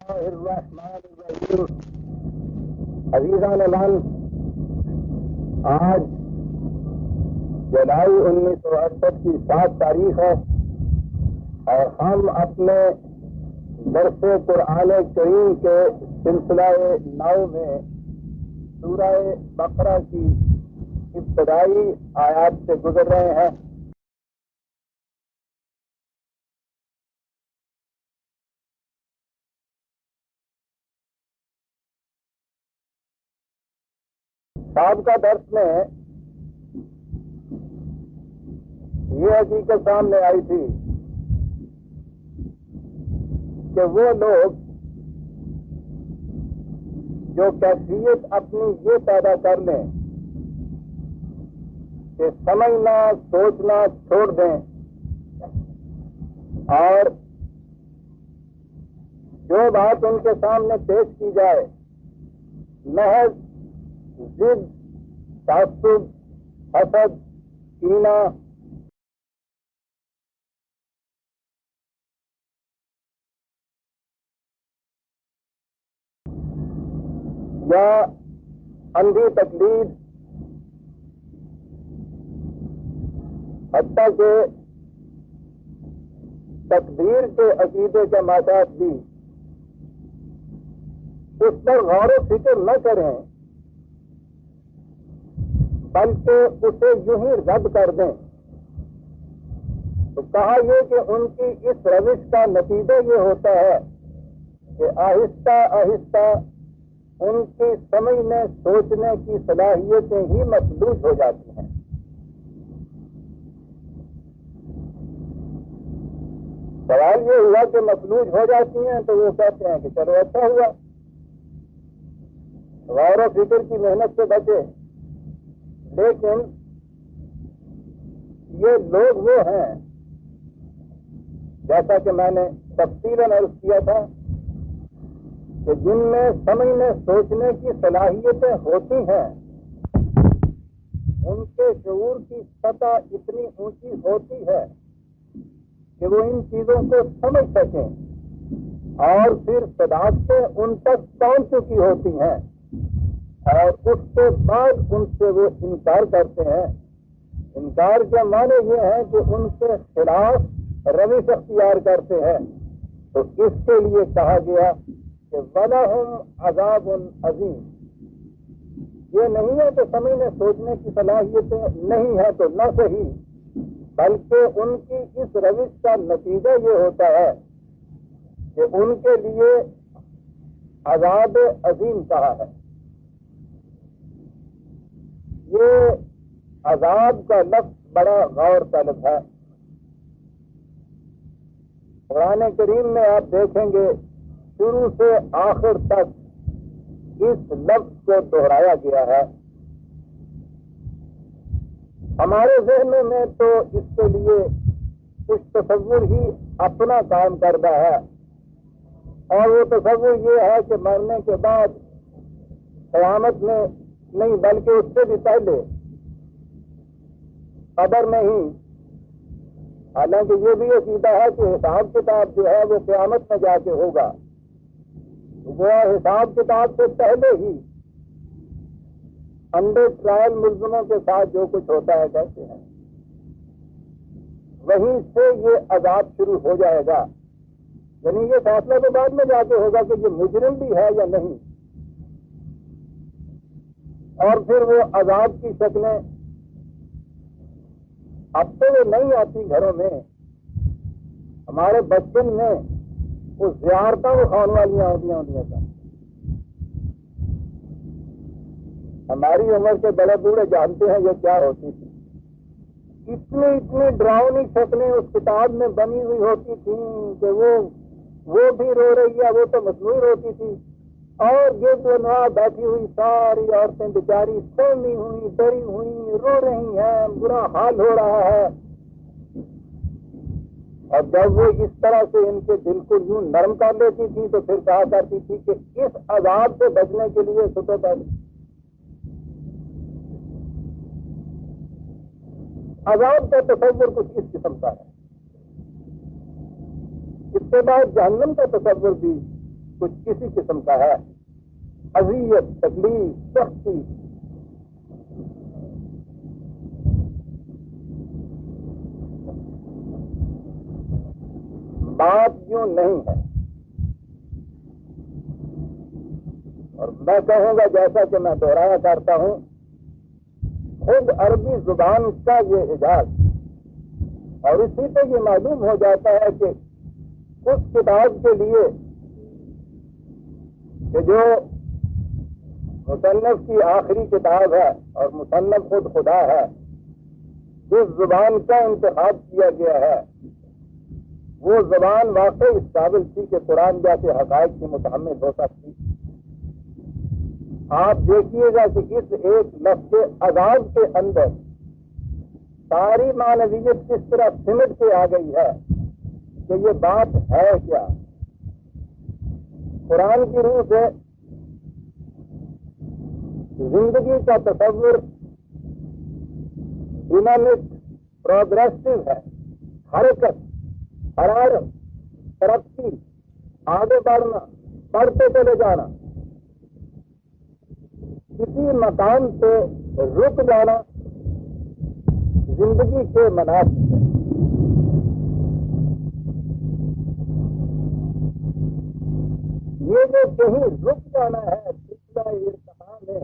اللہ الرحمن الرحیم۔ عزیزان من، آج جولائی 1968 کی 7 تاریخ ہے اور ہم اپنے درس قرآن کریم کے سلسلہ 9 میں سورہ بقرہ کی ابتدائی آیات سے گزر رہے ہیں۔ سابقہ درس میں یہ حقیقت سامنے آئی تھی کہ وہ لوگ جو کیفیت اپنی یہ پیدا کر لیں کہ سمجھنا سوچنا چھوڑ دیں اور جو بات ان کے سامنے پیش کی جائے محض ضد، تعصب، حسد، کینہ یا اندھی تقلید، حتیٰ کہ تقدیر کے عقیدے کا ماتحت بھی اس پر غور و فکر نہ کریں بلکہ اسے یوں ہی رد کر دیں، تو کہا یہ کہ ان کی اس روش کا نتیجہ یہ ہوتا ہے کہ آہستہ آہستہ ان کی سمجھنے سوچنے کی صلاحیتیں ہی مفلوج ہو جاتی ہیں۔ سوال یہ ہوا کہ مفلوج ہو جاتی ہیں تو وہ کہتے ہیں کہ چلو اچھا ہوا، غور و فکر کی محنت سے بچے، لیکن یہ لوگ وہ ہیں جیسا کہ میں نے تفصیلاً عرض کیا تھا کہ جن میں سمجھنے سوچنے کی صلاحیتیں ہوتی ہیں، ان کے شعور کی سطح اتنی اونچی ہوتی ہے کہ وہ ان چیزوں کو سمجھ سکیں اور پھر صداقتیں ان تک پہنچ چکی ہوتی ہیں اور اس کے بعد ان سے وہ انکار کرتے ہیں۔ انکار کے معنی یہ ہے کہ ان کے خلاف روش اختیار کرتے ہیں، تو اس کے لیے کہا گیا کہ وَلَهُمْ عَذَابٌ عَظِيمٌ۔ یہ نہیں ہے کہ سمجھنے سوچنے کی صلاحیتیں نہیں ہے تو نہ صحیح، بلکہ ان کی اس روش کا نتیجہ یہ ہوتا ہے کہ ان کے لیے عذاب عظیم کہا ہے۔ یہ عذاب کا لفظ بڑا غور طلب ہے۔ قرآن کریم میں آپ دیکھیں گے شروع سے آخر تک اس لفظ کو دہرایا گیا ہے۔ ہمارے ذہن میں تو اس کے لیے کچھ تصور ہی اپنا کام کرتا ہے، اور وہ تصور یہ ہے کہ مرنے کے بعد قیامت میں نہیں بلکہ اس سے بھی پہلے قبر میں ہی، حالانکہ یہ بھی عقیدہ ہے کہ حساب کتاب جو ہے وہ قیامت میں جا کے ہوگا، وہ حساب کتاب سے پہلے ہی انڈر ٹرائل ملزموں کے ساتھ جو کچھ ہوتا ہے کہتے ہیں، وہیں سے یہ عذاب شروع ہو جائے گا۔ یعنی یہ فیصلہ تو بعد میں جا کے ہوگا کہ یہ مجرم بھی ہے یا نہیں، اور پھر وہ عذاب کی شکلیں اب تو وہ نہیں آتی گھروں میں، ہمارے بچپن میں وہ زیارتیں وہ کھانے والیاں ہوتی تھا۔ ہماری عمر کے بڑے بوڑھے جانتے ہیں یہ کیا ہوتی تھی۔ اتنی ڈراؤنی شکلیں اس کتاب میں بنی ہوئی ہوتی تھیں کہ وہ بھی رو رہی ہے، وہ تو مصنوعی ہوتی تھی، اور یہ جو نوا بیٹھی ہوئی ساری عورتیں بیچاری سونی ہوئی، ڈری ہوئی، رو رہی ہیں، برا حال ہو رہا ہے۔ اور جب وہ اس طرح سے ان کے دل کو یوں نرم کر لیتی تھی تو پھر کہا کرتی تھی کہ اس عذاب سے بچنے کے لیے سٹو پہلے عذاب کا تصور کچھ اس قسم کا ہے۔ اس کے بعد جہنم کا تصور بھی کچھ کسی قسم کا ہے، اذیت، تکلیف، سختی. بات یوں نہیں ہے. اور میں کہوں گا جیسا کہ میں دہرایا کرتا ہوں، خود عربی زبان کا یہ اعجاز، اور اسی سے یہ معلوم ہو جاتا ہے کہ اس کتاب کے لیے کہ جو مصنف کی آخری کتاب ہے اور مصنف خود خدا ہے، جس زبان کا انتخاب کیا گیا ہے وہ زبان واقعی اس قابل تھی کہ قرآن جیسے حقائق کی متحمل ہو سکتی. آپ دیکھیے گا کہ اس ایک لفظ عذاب کے اندر ساری معنویت کس طرح سمٹ کے آ گئی ہے کہ یہ بات ہے کیا. قرآن کی روح سے زندگی کا تصور ڈینامک، پروگریسو ہے، حرکت، حرارت، ترقی، آگے بڑھنا، بڑھتے چلے جانا، کسی مقام سے رک جانا زندگی کے مناسب ہے. یہ جو کہیں رک جانا ہے پچھلا ارتقاء میں،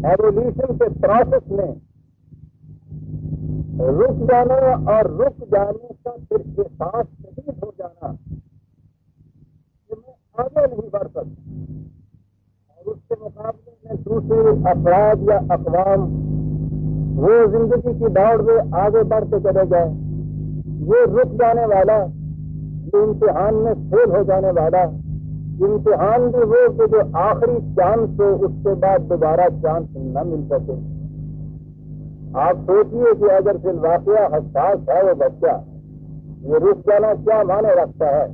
ایولیوشن کے پروسیس میں رک جانا اور رک جانے کا پھر احساس شدید ہو جانا کہ میں آگے نہیں بڑھ سکتا، اور اس کے مقابلے میں دوسرے افراد یا اقوام وہ زندگی کی دوڑ میں آگے بڑھتے چلے گئے. یہ رک جانے والا، یہ امتحان میں فیل ہو جانے والا، امتحان بھی وہ کہ جو آخری چانس ہو اس کے بعد دوبارہ چانس نہ مل سکے. آپ سوچئے کہ اگر فی الواقعہ حساس ہے وہ بچہ، یہ رک جانا کیا معنی رکھتا ہے،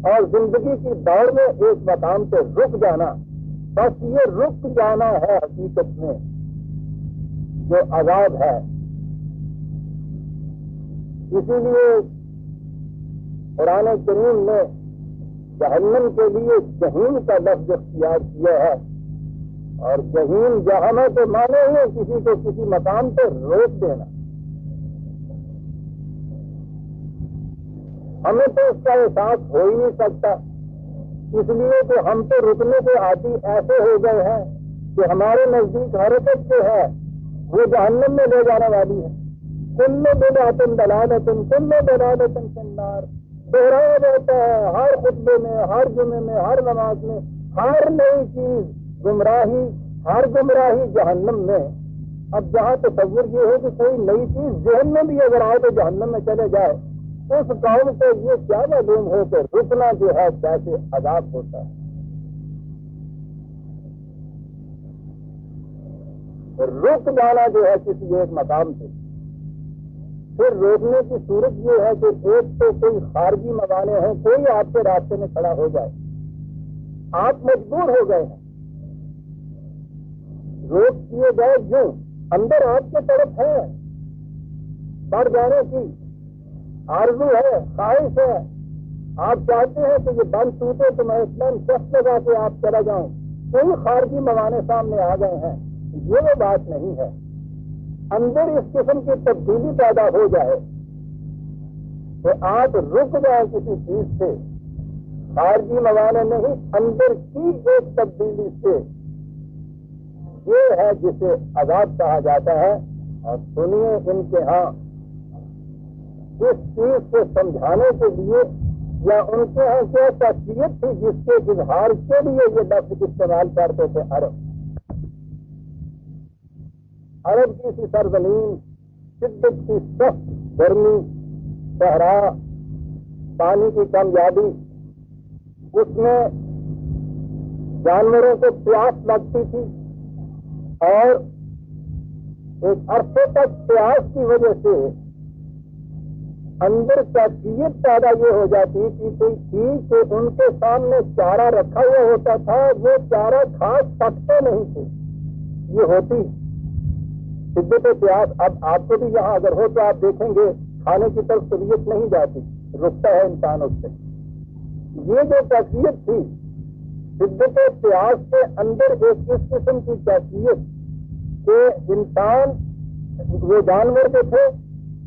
اور زندگی کی دوڑ میں ایک مقام پہ رک جانا، بس یہ رک جانا ہے حقیقت میں جو عذاب ہے. اسی لیے قرآن کریم نے جہنم کے لیے جہیم کا لفظ اختیار کیا ہے، اور جہیم جہنم کے معنی ہے کسی کو کسی مقام پہ روک دینا. ہمیں تو اس کا احساس ہو ہی نہیں سکتا، اس لیے کہ ہم تو رکنے کے عادی ایسے ہو گئے ہیں کہ ہمارے نزدیک حرکت جو ہے وہ جہنم میں لے جانے والی ہے. کل بدعۃ ضلالۃ کل ضلالۃ فی النار دہرایا جاتا ہے ہر خطبے میں، ہر جمعے میں، ہر نماز میں. ہر نئی چیز گمراہی، ہر گمراہی جہنم میں. اب جہاں تصور یہ ہو کہ کوئی نئی چیز ذہن میں بھی اگر آئے تو جہنم میں چلے جائے، اس قوم کو یہ کیا معلوم ہو کہ رکنا جو ہے کیسے عذاب ہوتا ہے. رک جانا جو ہے کسی ایک مقام سے، پھر روکنے کی صورت یہ ہے کہ ایک تو کوئی خارجی موانع ہیں، کوئی آپ کے راستے میں کھڑا ہو جائے، آپ مجبور ہو گئے ہیں، روک کیے گئے یوں اندر آپ کے طرف ہے، بڑھ جانے کی آرزو ہے، خواہش ہے، آپ چاہتے ہیں کہ یہ بند ٹوٹے تو میں اتنا شخص لگا کے آپ چلا جاؤں، کوئی خارجی موانع سامنے آ گئے ہیں. یہ وہ بات نہیں ہے. اندر اس قسم کی تبدیلی پیدا ہو جائے کہ آپ رک جائیں کسی چیز سے، خارجی موانع نہیں، اندر کی ایک تبدیلی سے، یہ ہے جسے عذاب کہا جاتا ہے. اور سنیے ان کے ہاں اس چیز کو سمجھانے کے لیے یا ان کے ہاں کیا تفصیل تھی جس کے اظہار کے لیے یہ لفظ استعمال کرتے تھے. عرب کی سی سرزمین، شدت کی سخت گرمی، صحرا، پانی کی کمیابی، اس میں جانوروں کو پیاس لگتی تھی، اور ایک عرصے تک پیاس کی وجہ سے اندر کیفیت پیدا یہ ہو جاتی تھی کہ ان کے سامنے چارہ رکھا ہوا ہوتا تھا، وہ چارہ کھا سکتے نہیں تھے. یہ ہوتی شدت پیاس. اب آپ کو بھی یہاں اگر ہو تو آپ دیکھیں گے کھانے کی طرف طبیعت نہیں جاتی، رکتا ہے انسان اس سے. یہ جو کیفیت تھی شدت پیاس کے اندر، ایک اس قسم کی کیفیت کہ انسان وہ جانور جو تھے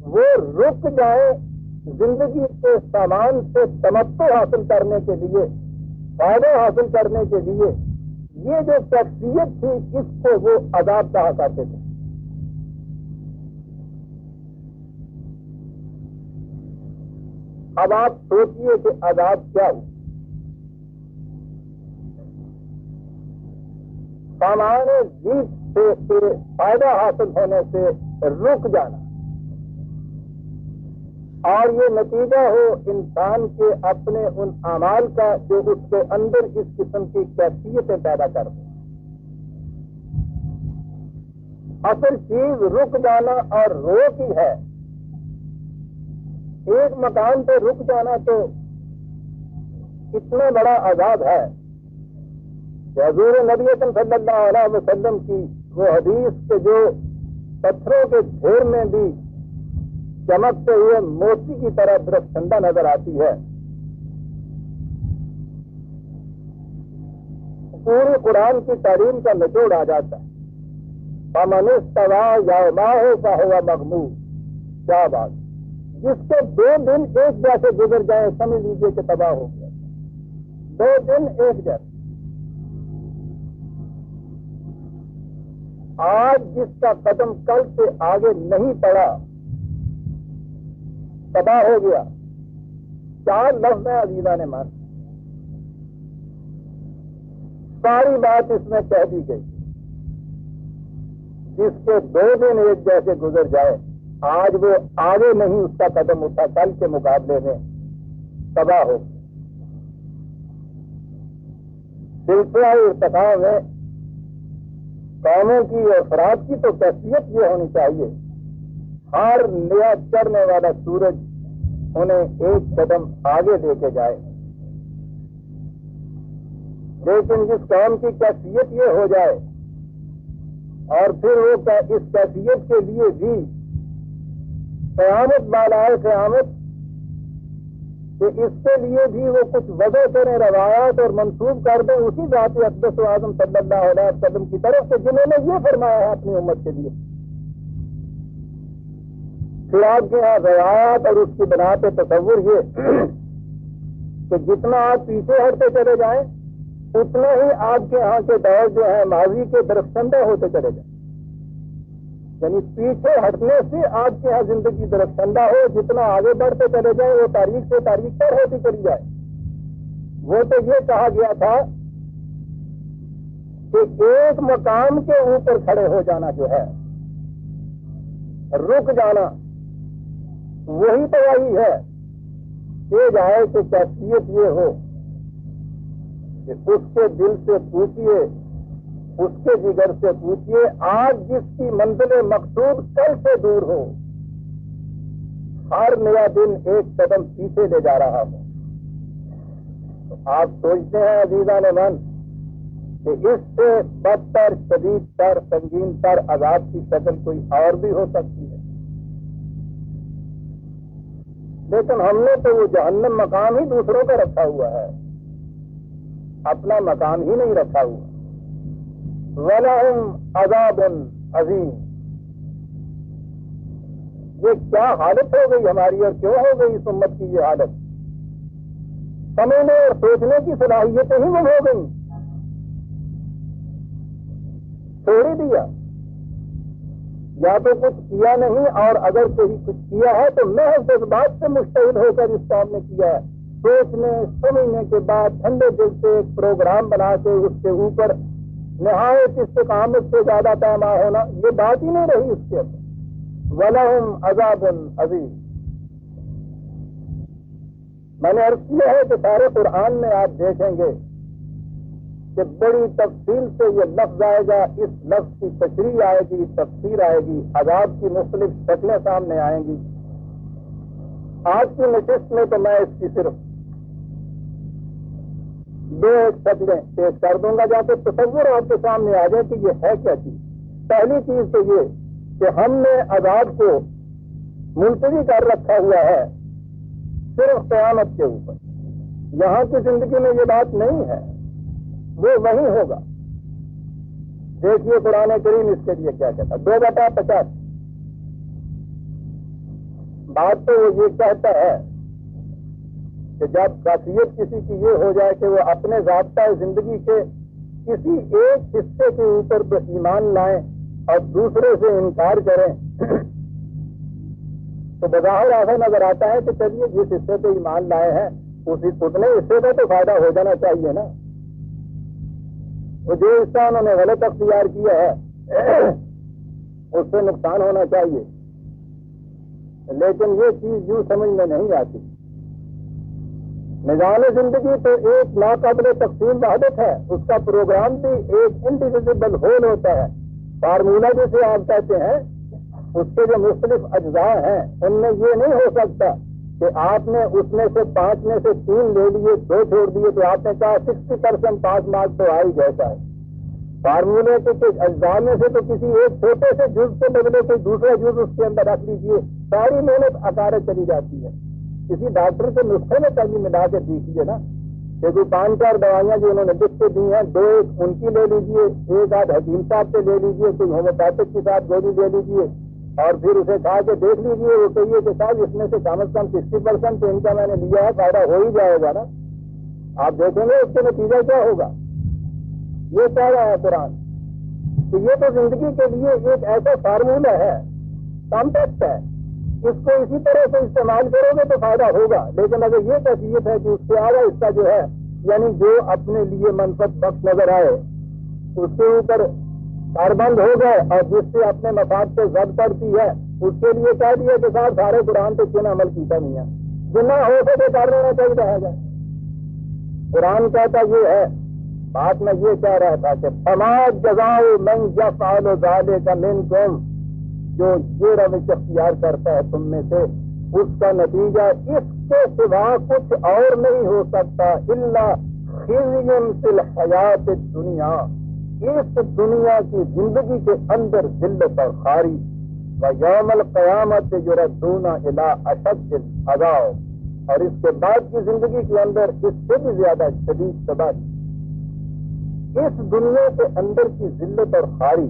وہ رک جائیں زندگی کے سامان سے تمتع حاصل کرنے کے لیے، فائدہ حاصل کرنے کے لیے، یہ جو کیفیت تھی اس کو وہ عذاب کہا کرتے تھے۔ اب آپ سوچئے کہ عذاب کیا ہو؟ سامان جیت سے فائدہ حاصل ہونے سے رک جانا، اور یہ نتیجہ ہو انسان کے اپنے ان اعمال کا جو اس کے اندر اس قسم کی کیفیتیں پیدا کر دیں۔ اصل چیز رک جانا اور روک ہی ہے۔ ایک مکان پہ رک جانا تو اتنا بڑا عذاب ہے کہ حضور نبی اکرم صلی اللہ علیہ وسلم کی وہ حدیث کے جو پتھروں کے ڈھیر میں بھی چمکتے ہوئے موتی کی طرح درخشندہ نظر آتی ہے۔ پوری قرآن کی تعلیم کا نچوڑ آ جاتا ہے۔ فَمَنِ اسْتَوَىٰ يَوْمَهُ فَهُوَ مَغْمُومٌ۔ کیا بات! جس کے 2 دن ایک جیسے گزر جائیں سمجھ لیجیے کہ تباہ ہو گیا۔ 2 دن ایک جیسے۔ آج جس کا قدم کل سے آگے نہیں پڑا تباہ ہو گیا۔ 4 لفظ ہیں عزیزان مان، ساری بات اس میں کہہ دی گئی۔ جس کے 2 دن ایک جیسے گزر جائے، آج وہ آگے نہیں اس کا قدم اٹھا، کل کے مقابلے میں تباہ ہو گیا۔ سلسلہ ارتقاء میں قوموں کی اور افراد کی تو کیفیت یہ ہونی چاہیے، ہر نیا چڑھنے والا سورج انہیں ایک قدم آگے لے کے جائے۔ لیکن جس قوم کی کیفیت یہ ہو جائے اور پھر وہ اس کیفیت کے لیے بھی قیامت بالائے قیامت کہ اس کے لیے بھی وہ کچھ وضع کریں، روایات اور منسوب کر دیں اسی ذات اقدس و اعظم صلی اللہ علیہ وسلم کی طرف سے جنہوں نے یہ فرمایا ہے اپنی امت کے لیے۔ پھر آپ کے یہاں روایات اور اس کی بنا پہ تصور یہ کہ جتنا آپ پیچھے ہٹتے چلے جائیں اتنا ہی آپ کے یہاں کے دور جو ہے ماضی کے درخشندہ ہوتے چلے جائیں، یعنی پیچھے ہٹنے سے آپ کے یہاں زندگی درخشندہ ہو، جتنا آگے بڑھتے چلے جائیں وہ تاریخ سے تاریخ پر ہوتی چلی جائے۔ وہ تو یہ کہا گیا تھا کہ ایک مقام کے اوپر کھڑے ہو جانا جو ہے، رک جانا، وہی تو وہی ہے یہ جائے کہ کیفیت یہ ہو کہ اس کے دل سے پوچھئے، اس کے جگر سے پوچھئے، آج جس کی منزل مقصود کل سے دور ہو، ہر نیا دن ایک قدم پیچھے لے جا رہا ہو۔ تو آپ سوچتے ہیں عزیزان من کہ اس سے بدتر، شدید تر، سنگین تر عذاب کی شکل کوئی اور بھی ہو سکتی ہے؟ لیکن ہم نے تو وہ جہنم مقام ہی دوسروں کا رکھا ہوا ہے، اپنا مقام ہی نہیں رکھا ہوا۔ وَلَهُمْ عَذَابٌ عَظِيمٌ۔ یہ کیا حالت ہو گئی ہماری اور کیوں ہو گئی اس امت کی یہ حالت؟ سمجھنے اور سوچنے کی صلاحیتیں ہی گم ہو گئی، چھوڑ ہی دیا، یا تو کچھ کیا نہیں، اور اگر کوئی کچھ کیا ہے تو محض اس بات سے مشتعل ہو کر اس کام نے کیا ہے، سوچنے سمجھنے کے بعد ٹھنڈے دل سے ایک پروگرام بنا کے اس کے اوپر نہایت استقامت سے زیادہ پیما ہونا، یہ بات ہی نہیں رہی اس کے اندر۔ وَلَهُمْ عَذَابٌ عَظِيمٌ۔ میں نے عرض کیا ہے کہ سارے قرآن میں آپ دیکھیں گے کہ بڑی تفصیل سے یہ لفظ آئے گا، اس لفظ کی تشریح آئے گی، تفسیر آئے گی، عذاب کی مختلف شکلیں سامنے آئیں گی۔ آج کی نشست میں تو میں اس کی صرف 2 شکلیں پیش کر دوں گا جا کے تصور آپ کے سامنے آ جائے کہ یہ ہے کیا چیز۔ پہلی چیز تو یہ کہ ہم نے عذاب کو ملتوی کر رکھا ہوا ہے صرف قیامت کے اوپر، یہاں کی زندگی میں یہ بات نہیں ہے، وہ وہیں ہوگا۔ دیکھیے قرآن کریم اس کے لیے کیا کہتا ہے، 2/50۔ بات تو وہ یہ کہتا ہے کہ جب خاصیت کسی کی یہ ہو جائے کہ وہ اپنے ضابطہ زندگی کے کسی ایک حصے کے اوپر تو ایمان لائیں اور دوسرے سے انکار کریں، تو بظاہر ایسا نظر آتا ہے کہ چلیے جس حصے پہ ایمان لائے ہیں اتنے حصے کا تو فائدہ ہو جانا چاہیے نا، وہ جو حصہ انہوں نے غلط اختیار کیا ہے اس سے نقصان ہونا چاہیے، لیکن یہ چیز یوں سمجھ میں نہیں آتی۔ نظام زندگی تو ایک ناقابل تقسیم وحدت ہے، اس کا پروگرام بھی ایک انڈیویزبل ہول ہوتا ہے، فارمولہ جسے آپ کہتے ہیں، اس کے جو مختلف اجزاء ہیں ان میں یہ نہیں ہو سکتا کہ آپ نے اس میں سے 5 میں سے 3 لے لیے 2 چھوڑ دیے تو آپ نے کہا 60% پاس مارک تو آ ہی جیسا ہے۔ فارمولے کے کچھ اجزاء میں سے تو کسی ایک چھوٹے سے جز کے بدلے کوئی دوسرا جز اس کے اندر رکھ لیجیے، ساری محنت اکارت چلی جاتی ہے۔ کسی ڈاکٹر کے نسخے میں کبھی ملا کے دیکھیے نا کہ کوئی 5-4 دوائیاں جو انہوں نے لکھ کے دی ہیں، 2 ان کی لے لیجیے، 1 آدھ حکیم صاحب سے لے لیجیے، کوئی ہومیوپیتھک کے ساتھ گولی لے لیجیے اور پھر اسے کہا کہ دیکھ لیجیے، وہ کہیے کہ صاحب اس میں سے کم از کم 60% تو ان کا میں نے لیا ہے، فائدہ ہو ہی جائے گا نا۔ آپ دیکھیں گے اس کے نتیجہ کیا ہوگا۔ یہ کہہ رہا ہے قرآن کہ یہ تو زندگی کے لیے ایک ایسا فارمولہ ہے، کمپیکٹ ہے، اس کو اسی طرح سے استعمال کرو گے تو فائدہ ہوگا، لیکن اگر یہ کیفیت ہے کہ اس کے آگے اس کا جو ہے یعنی جو اپنے لیے منفعت بخش نظر آئے اس کے اوپر کاربند ہو گئے اور جس سے اپنے مفاد سے ضد کرتی ہے اس کے لیے کہہ دیا کہ صاحب سارے قرآن پہ کیوں عمل کیتا نہیں ہے، جتنا ہو سکے کر لینا چاہیے ہے گا۔ قرآن کہتا یہ ہے، بات میں یہ کہہ رہا تھا کہ فما جزاء من یفعل ذلک منکم، جو یہ روش اختیار کرتا ہے تم میں سے اس کا نتیجہ اس کے سوا کچھ اور نہیں ہو سکتا الا خزی فی الحیات الدنیا، اس دنیا کی زندگی کے اندر ذلت اور خاری، ویوم القیامت یردون الی اشد العذاب، اور اس کے بعد کی زندگی کے اندر اس سے بھی زیادہ شدید تباہی۔ اس دنیا کے اندر کی ذلت اور خاری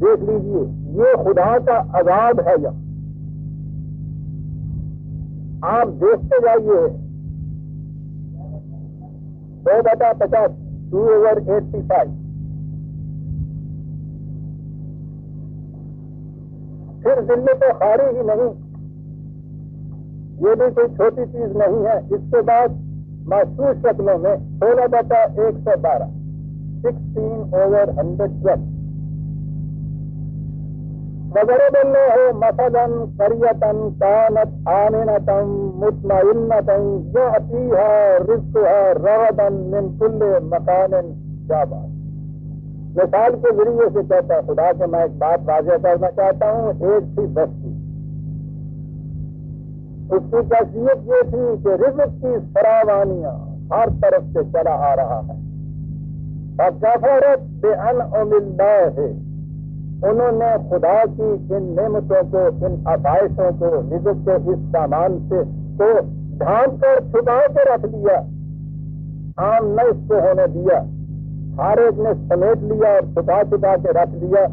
دیکھ لیجئے، یہ خدا کا عذاب ہے۔ یا آپ دیکھتے جائیے 2/50 2/85، پھر ذلت و خاری ہی نہیں، یہ بھی کوئی چھوٹی چیز نہیں ہے۔ اس کے بعد محسوس شکلوں میں 16/112 16/112 وضرب اللہ مثلا قریۃ کانت آمنۃ مطمئنۃ یأتیہا رزقہا رغدا من کل مکان جابا۔ مثال کے ذریعے سے کہتا ہے خدا کہ میں ایک بات واضح کرنا چاہتا ہوں، ایک تھی بستی، اس کی کیفیت یہ تھی کہ رزق کی فراوانیاں ہر طرف سے چلا آ رہا ہے۔ فکفرت بانعم اللہ، انہوں نے خدا کی ان نعمتوں کو، ان آسائشوں کو، رزق کے اس سامان سے کو ڈھانپ کر چھپا کے رکھ لیا، عام نہ اس کو ہونے دیا، ہر ایک نے سمیٹ لیا اور چھپا چھپا کے رکھ لیا۔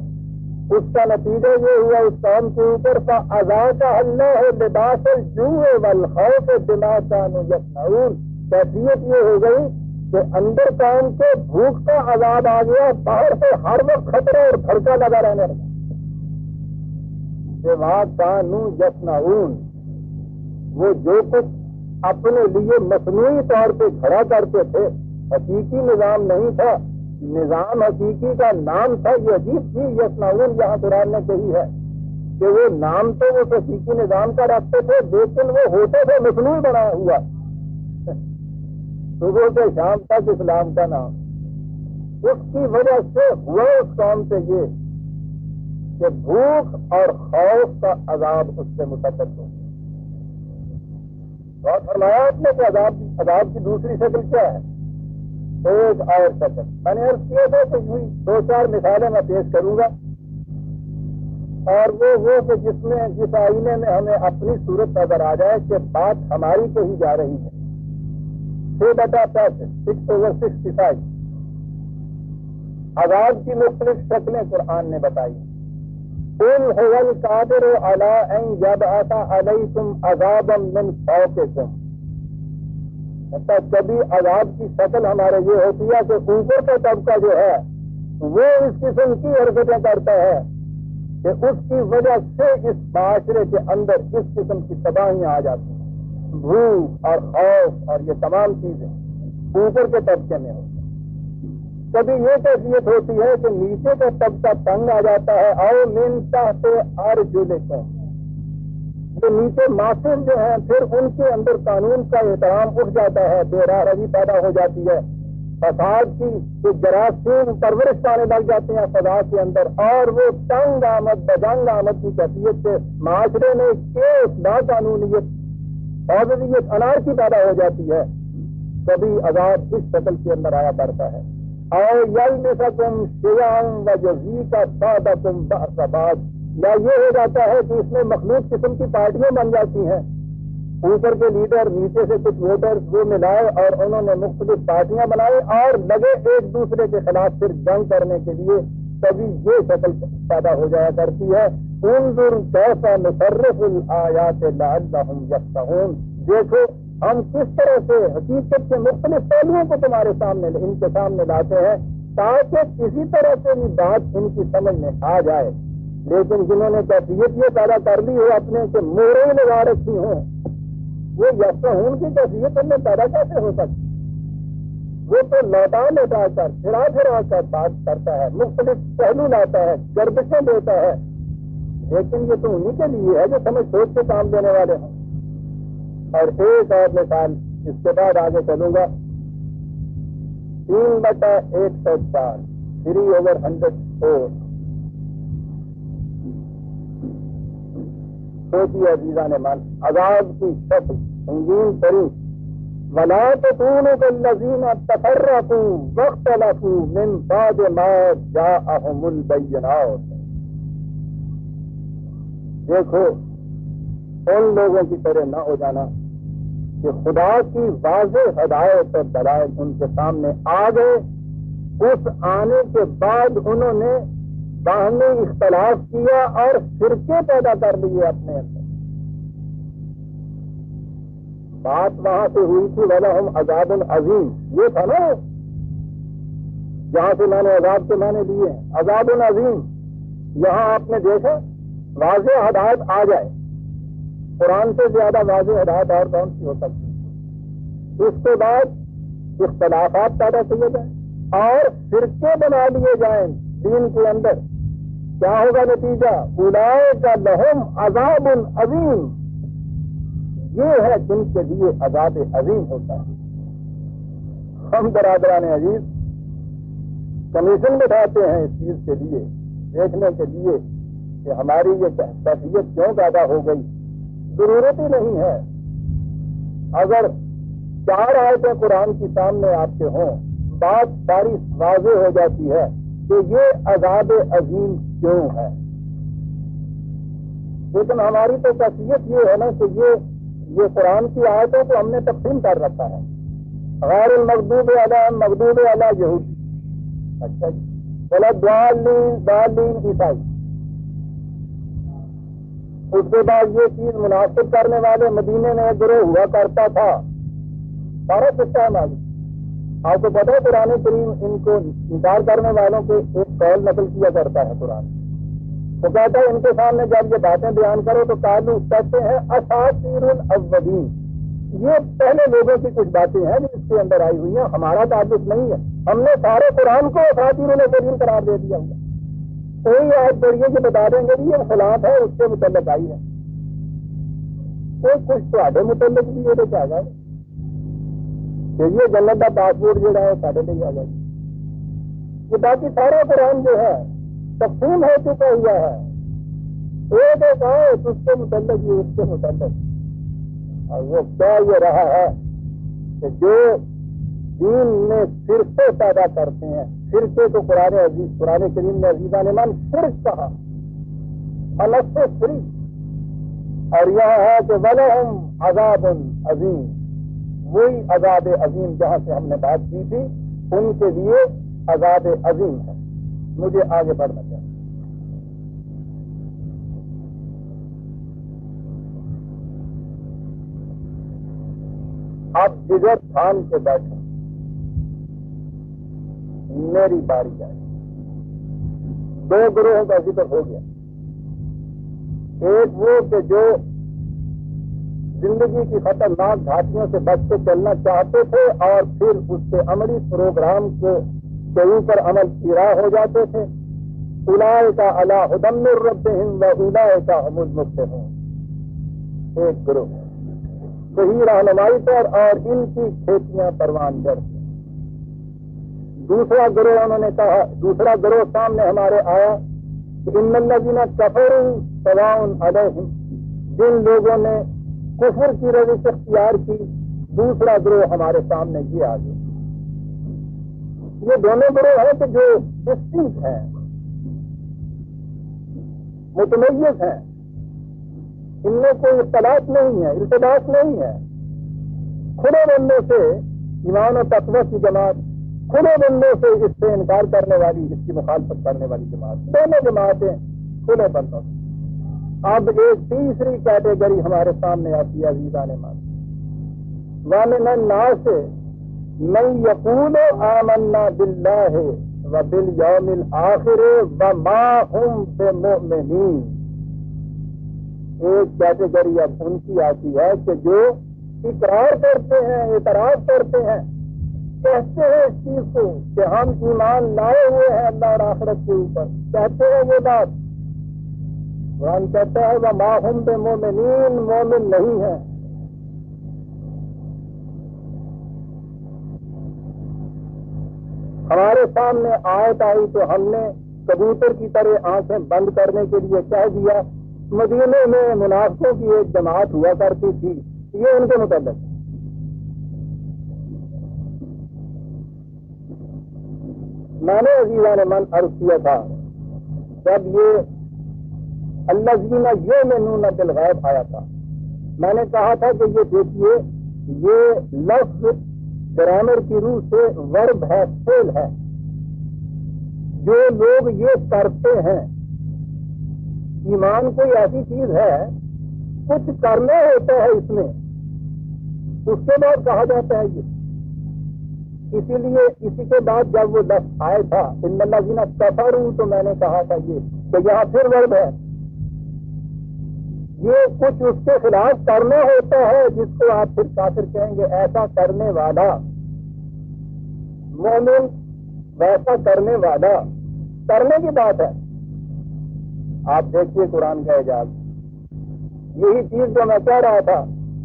اس کا نتیجہ یہ ہوا اس قوم کے اوپر فأذاقها اللہ لباس الجوع والخوف بما كانوا يصنعون، کیفیت یہ ہو گئی کہ اندر قوم کو بھوک کا عذاب آ گیا، باہر سے ہر وقت خطرہ اور بھڑکا لگا رہنے لگا۔ بما كانوا يصنعون، وہ جو کچھ اپنے لیے مصنوعی طور پہ کھڑا کرتے تھے، حقیقی نظام نہیں تھا، نظام حقیقی کا نام تھا۔ یہ عجیب چیز یصنعون یہاں قرآن نے کہی ہے کہ وہ نام تو وہ حقیقی نظام کا رکھتے تھے لیکن وہ ہوتے تھے مصنوعی بنا ہوا، صبح سے شام تک اسلام کا نام۔ اس کی وجہ سے ہوا اس قوم سے یہ کہ بھوک اور خوف کا عذاب اس سے مسبت ہو گیا۔ اور فرمایا آپ نے کہ عذاب کی دوسری شکل کیا ہے؟ ایک اور شکل میں نے عرض کیا تھا کہ 2-4 مثالیں میں پیش کروں گا، اور وہ کہ جس آئینے میں ہمیں اپنی صورت نظر آ جائے کہ بات ہماری کہی جا رہی ہے، 6/65 6/65 عذاب کی مختلف شکلیں قرآن نے بتائی. قل هو القادر على ان يبعث عليكم عذابا من فوقكم. کبھی عذاب کی شکل ہمارے یہ ہوتی ہے کہ اوپر کا طبقہ جو ہے وہ اس قسم کی حرکتیں کرتا ہے کہ اس کی وجہ سے اس معاشرے کے اندر اس قسم کی تباہیاں آ جاتی ہیں. بھوک اور خوف اور یہ تمام چیزیں اوپر کے طبقے میں ہوتی ہیں. کبھی یہ کیفیت ہوتی ہے کہ نیچے کا طبقہ تنگ آ جاتا ہے. او من تحت ارجلکم. جو نیچے معصوم جو ہیں پھر ان کے اندر قانون کا احترام اٹھ جاتا ہے, بے راہ روی پیدا ہو جاتی ہے, فساد کی جراثیم پرورش پانے لگ جاتے ہیں فضا کے اندر, اور وہ تنگ آمد بدنگ آمد کی کیفیت سے معاشرے میں کیس لاقانونیت فوضیت انارکی پیدا ہو جاتی ہے. کبھی عذاب اس شکل کے اندر آیا کرتا ہے. اور یلبسکم شیئا ویذیق بعضکم بعض بعض. یا یہ ہو جاتا ہے کہ اس میں مخلوط قسم کی پارٹیاں بن جاتی ہیں, اوپر کے لیڈر نیچے سے کچھ ووٹر وہ ملائے اور انہوں نے مختلف پارٹیاں بنائے اور لگے ایک دوسرے کے خلاف پھر جنگ کرنے کے لیے. کبھی یہ شکل پیدا ہو جایا کرتی ہے. انظر کیف نصرف الآیات لعلہم یفقہون. دیکھو ہم کس طرح سے حقیقت کے مختلف پہلوؤں کو تمہارے سامنے ان کے سامنے لاتے ہیں تاکہ کسی طرح سے بھی بات ان کی سمجھ میں آ جائے. لیکن جنہوں نے کیفیت یہ پیدا کر لی ہو اپنے سے مہریں لگا رکھی ہوں, وہ یفقہون کی کیفیت ان میں پیدا کیسے ہو سکتی؟ وہ تو لوٹا کر پھرا کر بات کرتا ہے, مختلف پہلو لاتا ہے, گردشیں دیتا ہے, لیکن یہ تو انہیں کے لیے ہے جو سمجھ سوچ کے کام دینے والے ہیں. اور ایک اور مثال اس کے بعد آگے چلوں گا. 3/104 3/104. سوچیے عزیزان من, عذاب کی شکل سنگین ترین. ولا تكونوا كالذين تفرقوا واختلفوا من بعد ما جاءهم البينات. دیکھو ان لوگوں کی طرح نہ ہو جانا کہ خدا کی واضح ہدایت اور دلائل ان کے سامنے آ گئے, اس آنے کے بعد انہوں نے باہمی اختلاف کیا اور فرقے پیدا کر لیے اپنے اندر. بات وہاں سے ہوئی تھی وَلَهُمْ عَذَابٌ عَظِيمٌ, یہ تھا نا جہاں سے میں نے عذاب کے معنی لیے ہیں. عذاب عظیم یہاں آپ نے دیکھا واضح ہدایت آ جائے. قرآن سے زیادہ واضح ہدایت اور کون سی ہو سکتی. اس کے بعد اختلافات پیدا کیے جائیں اور فرقے بنا لیے جائیں دین کے اندر. کیا ہوگا نتیجہ؟ اولئک لہم عذاب عظیم. یہ ہے جن کے لیے عذاب عظیم ہوتا ہے. ہم برادران عزیز کمیشن بٹھاتے ہیں اس چیز کے لیے, دیکھنے کے لیے کہ ہماری یہ کیفیت کیوں پیدا ہو گئی. ضرورت ہی نہیں ہے. اگر 4 آیتیں قرآن کی سامنے آپ کے ہوں, بات ساری واضح ہو جاتی ہے کہ یہ عذاب عظیم کیوں ہے. لیکن ہماری تو کیفیت یہ ہے نا کہ یہ قرآن کی آیتوں کو ہم نے تقسیم کر رکھا ہے. غیر المغضوب علیہم مغضوب علی یہودی, اچھا جی, ولا ضالین عیسائی. اس کے بعد یہ چیز مناسب کرنے والے مدینے میں گروہ ہوا کرتا تھا. سارا سسٹم آگے آپ کو پتا ہے قرآن کریم ان کو انکار کرنے والوں کے ایک قول نقل کیا کرتا ہے. قرآن تو کہتا ہے ان کے سامنے جب یہ باتیں بیان کرو تو قالو کہتے ہیں اساطیر الاولین, یہ پہلے لوگوں کی کچھ باتیں ہیں جو اس کے اندر آئی ہوئی ہیں, ہمارا تعلق نہیں ہے. ہم نے سارے قرآن کو اساطیر الاولین قرار دے دیا ہوا. کوئی آیت پڑھیے کہ بتا دیں گے یہ خلاف ہے اس کے متعلق آئی ہے. کوئی کچھ تو متعلق بھی یہ دیکھا گا کہ یہ جنت کا پاسپورٹ جو ہے سارے لے آ جائے. یہ باقی سارا قرآن جو ہے تقسیم ہو چکا ہوا ہے. ایک آیت اس کے متعلق یہ اس کے متعلق, اور وہ کیا یہ رہا ہے کہ جو دین میں فرقے پیدا کرتے ہیں, فرقے کو قرآن کریم نے عزیزان من فرق کہا, الگ سے فری. اور یہ ہے کہ وَلَهُمْ عَذَابٌ عَظِيمٌ, وہی عذاب عظیم جہاں سے ہم نے بات کی تھی ان کے لیے عذاب عظیم ہے. مجھے آگے بڑھنا چاہیے. آپ جگر تھام کے بیٹھے, میری باری آئی. دو گروہوں کا ذکر ہو گیا. ایک وہ کہ جو زندگی کی خطرناک گھاٹیوں سے بچ کے چلنا چاہتے تھے اور پھر اس کے عملی پروگرام کے اوپر عمل پیرا ہو جاتے تھے. اولئک علی ھدی من ربہم واولئک ھم المفلحون. ایک گروہ صحیح رہنمائی پر اور ان کی کھیتیاں پروان چڑھتی. دوسرا گروہ انہوں نے کہا, دوسرا گروہ سامنے ہمارے آیا کہ ان الذین کفروا سواء علیہم, جن لوگوں نے کفر کی روش اختیار کی. دوسرا گروہ ہمارے سامنے یہ آ گیا. یہ دونوں گروہ ہیں کہ جو ڈسٹنکٹ ہیں, متمیز ہیں, ان میں کوئی اختلاف نہیں ہے, ارتباط نہیں ہے. کھلے بندوں سے ایمان و تقوی کی جماعت, کھلے بندوں سے اس سے انکار کرنے والی, اس کی مخالفت کرنے والی جماعت, دونوں جماعتیں کھلے بندوں سے. اب ایک تیسری کیٹیگری ہمارے سامنے آتی ہے عزیزان مان. وَمِنَ النَّاسِ مَن يَقُولُ آمَنَّا بِاللَّهِ وَبِالْيَوْمِ الْآخِرِ وَمَا هُمْ بِمُؤْمِنِينَ. ایک کیٹیگری اب ان کی آتی ہے کہ جو اقرار کرتے ہیں, اعتراف کرتے ہیں, کہتے ہیں اس چیز کو کہ ہم ایمان لائے ہوئے ہیں اللہ اور آخرت کے اوپر, کہتے ہیں یہ بات. قرآن کہتا ہے وَمَا هُمْ بِمُؤْمِنِينَ, مومن نہیں ہیں. ہمارے سامنے آیت آئی تو ہم نے کبوتر کی طرح آنکھیں بند کرنے کے لیے کہہ دیا مدینے میں منافقوں کی ایک جماعت ہوا کرتی تھی, یہ ان کے متعلق. میں نے عزیزان من عرض کیا تھا جب یہ الذین یؤمنون بالغیب آیا تھا, میں نے کہا تھا کہ یہ دیکھیے یہ لفظ گرامر کی روح سے ورب ہے, فعل ہے. جو لوگ یہ کرتے ہیں, ایمان کوئی ایسی چیز ہے کچھ کرنا ہوتا ہے اس میں, اس کے بعد کہا جاتا ہے یہ. اسی لیے اسی کے بعد جب وہ لفظ آیا تھا ان الذین کفروا, تو میں نے کہا تھا یہ کہ یہاں پھر ورب ہے. یہ کچھ اس کے خلاف کرنا ہوتا ہے جس کو آپ پھر کافر کہیں گے. ایسا کرنے والا مومن, ویسا کرنے والا, کرنے کی بات ہے. آپ دیکھیے قرآن کا اعجاز. یہی چیز جو میں کہہ رہا تھا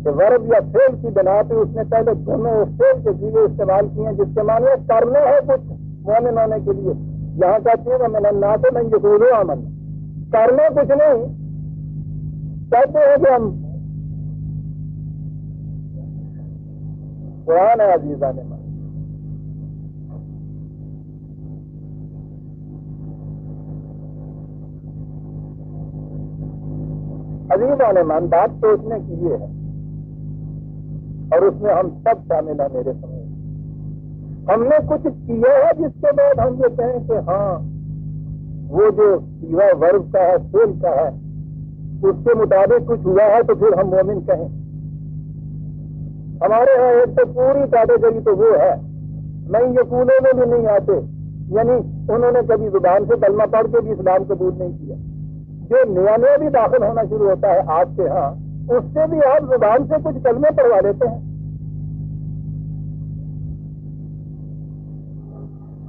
کہ ورب یا فعل کی بنا پہ اس نے پہلے دونوں فعل کے چیزیں استعمال کی ہیں جس کے معنی کرنا ہے کچھ مومن ہونے کے لیے. یہاں کہتے ہیں من الناس من یقول آمنا, کرنا کچھ نہیں, کہتے ہیں کہ ہم. قرآن ہے عزیزان من. عزیزان من, بات سوچنے کی یہ ہے اور اس میں ہم سب شامل ہیں میرے سمجھ. ہم نے کچھ کیا ہے جس کے بعد ہم یہ کہیں کہ ہاں وہ جو سیوا ورب کا ہے, فعل کا ہے, اس کے مطابق کچھ ہوا ہے تو پھر ہم مومن کہیں. ہمارے یہاں ایک تو پوری کیٹیگری تو وہ ہے میں یقولوں میں بھی نہیں آتے, یعنی انہوں نے کبھی زبان سے کلمہ پڑھ کے بھی اسلام قبول نہیں کیا. جو نیا نیا بھی داخل ہونا شروع ہوتا ہے آپ کے ہاں, اس سے بھی آپ زبان سے کچھ کلمے پڑھوا لیتے ہیں.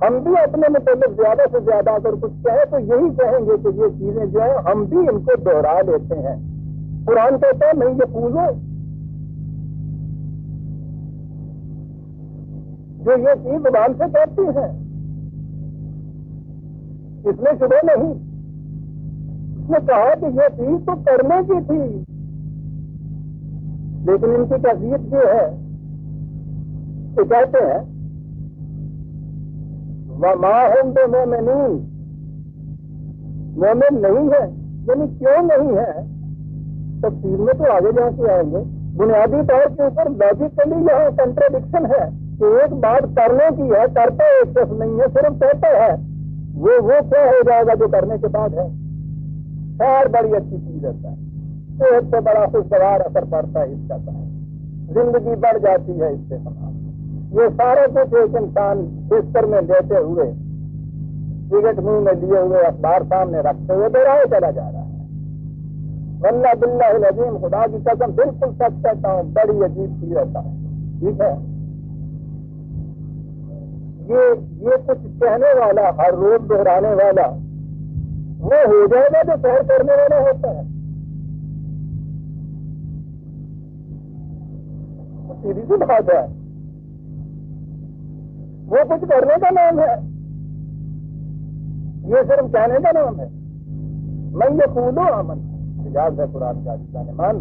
ہم بھی اپنے متعلق زیادہ سے زیادہ اگر کچھ کہیں تو یہی کہیں گے کہ یہ چیزیں جو ہیں ہم بھی ان کو دوہرا لیتے ہیں. قرآن کہتا ہے نہیں یہ پوچھو, جو یہ چیز زبان سے کہتی ہیں اس میں شبہ نہیں. اس نے کہا کہ یہ چیز تو کرنے کی تھی, لیکن ان کی کیفیت یہ ہے کہ کہتے ہیں وَمَا هُمْ بِمُؤْمِنِينَ, مومن نہیں ہے. یعنی کیوں نہیں ہے تفصیل میں تو آگے جا کے آئیں گے. بنیادی طور کے اوپر لاجیکلی یہاں کنٹراڈکشن ہے کہ ایک بات کرنے کی ہے، کرتا ایک شخص نہیں ہے، صرف کہتا ہے وہ کیا ہو جائے گا جو کرنے کے بعد ہے؟ خیر بڑی اچھی چیز ہوتا ہے، صحت سے بڑا خوشگوار اثر پڑتا ہے اس کا، زندگی بڑھ جاتی ہے اس سے ہمارا۔ یہ سارا کچھ ایک انسان بستر میں لیتے ہوئے، سگریٹ منہ میں لیے ہوئے، اخبار سامنے رکھتے ہوئے دوہرائے چلا جا رہا ہے۔ واللہ باللہ العظیم، خدا کی قسم بالکل سچ کہتا ہوں، بڑی عجیب چیز ہوتا ہے۔ ٹھیک ہے، یہ کچھ کہنے والا، ہر روز دہرانے والا وہ ہو جائے گا جو سیر کرنے والا ہوتا ہے؟ سیدھی سی بات ہے، وہ کچھ کرنے کا نام ہے، یہ صرف کہنے کا نام ہے۔ میں یہ پھولو امن اجاز ہے قرآن کا جانمان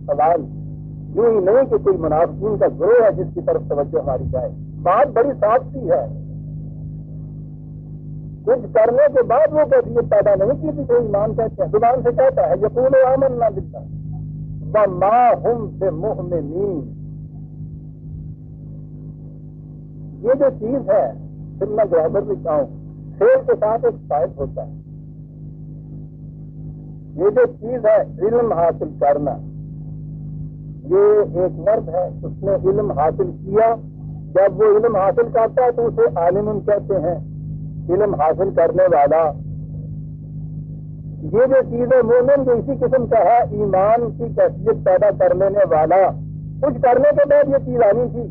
سوال یوں ہی نہیں کہ کوئی منافقین کا گروہ ہے جس کی طرف توجہ ہماری جائے، بات بڑی صاف سی ہے۔ کچھ کرنے کے بعد وہ کیفیت پیدا نہیں کی تھی، کوئی ایمان کہتے ہیں، زبان سے کہتا ہے یقول آمنا باللہ وما ہم بمؤمنین۔ یہ جو چیز ہے، پھر میں گرامر بھی کہوں، کھیل کے ساتھ ایک فائد ہوتا ہے۔ یہ جو چیز ہے علم حاصل کرنا، یہ ایک مرد ہے، اس نے علم حاصل کیا، جب وہ علم حاصل کرتا ہے تو اسے عالم کہتے ہیں، علم حاصل کرنے والا۔ یہ جو چیز ہے مومن جو اسی قسم کا ہے، ایمان کی کیفیت پیدا کر لینے والا، کچھ کرنے کے بعد یہ چیز آنی تھی۔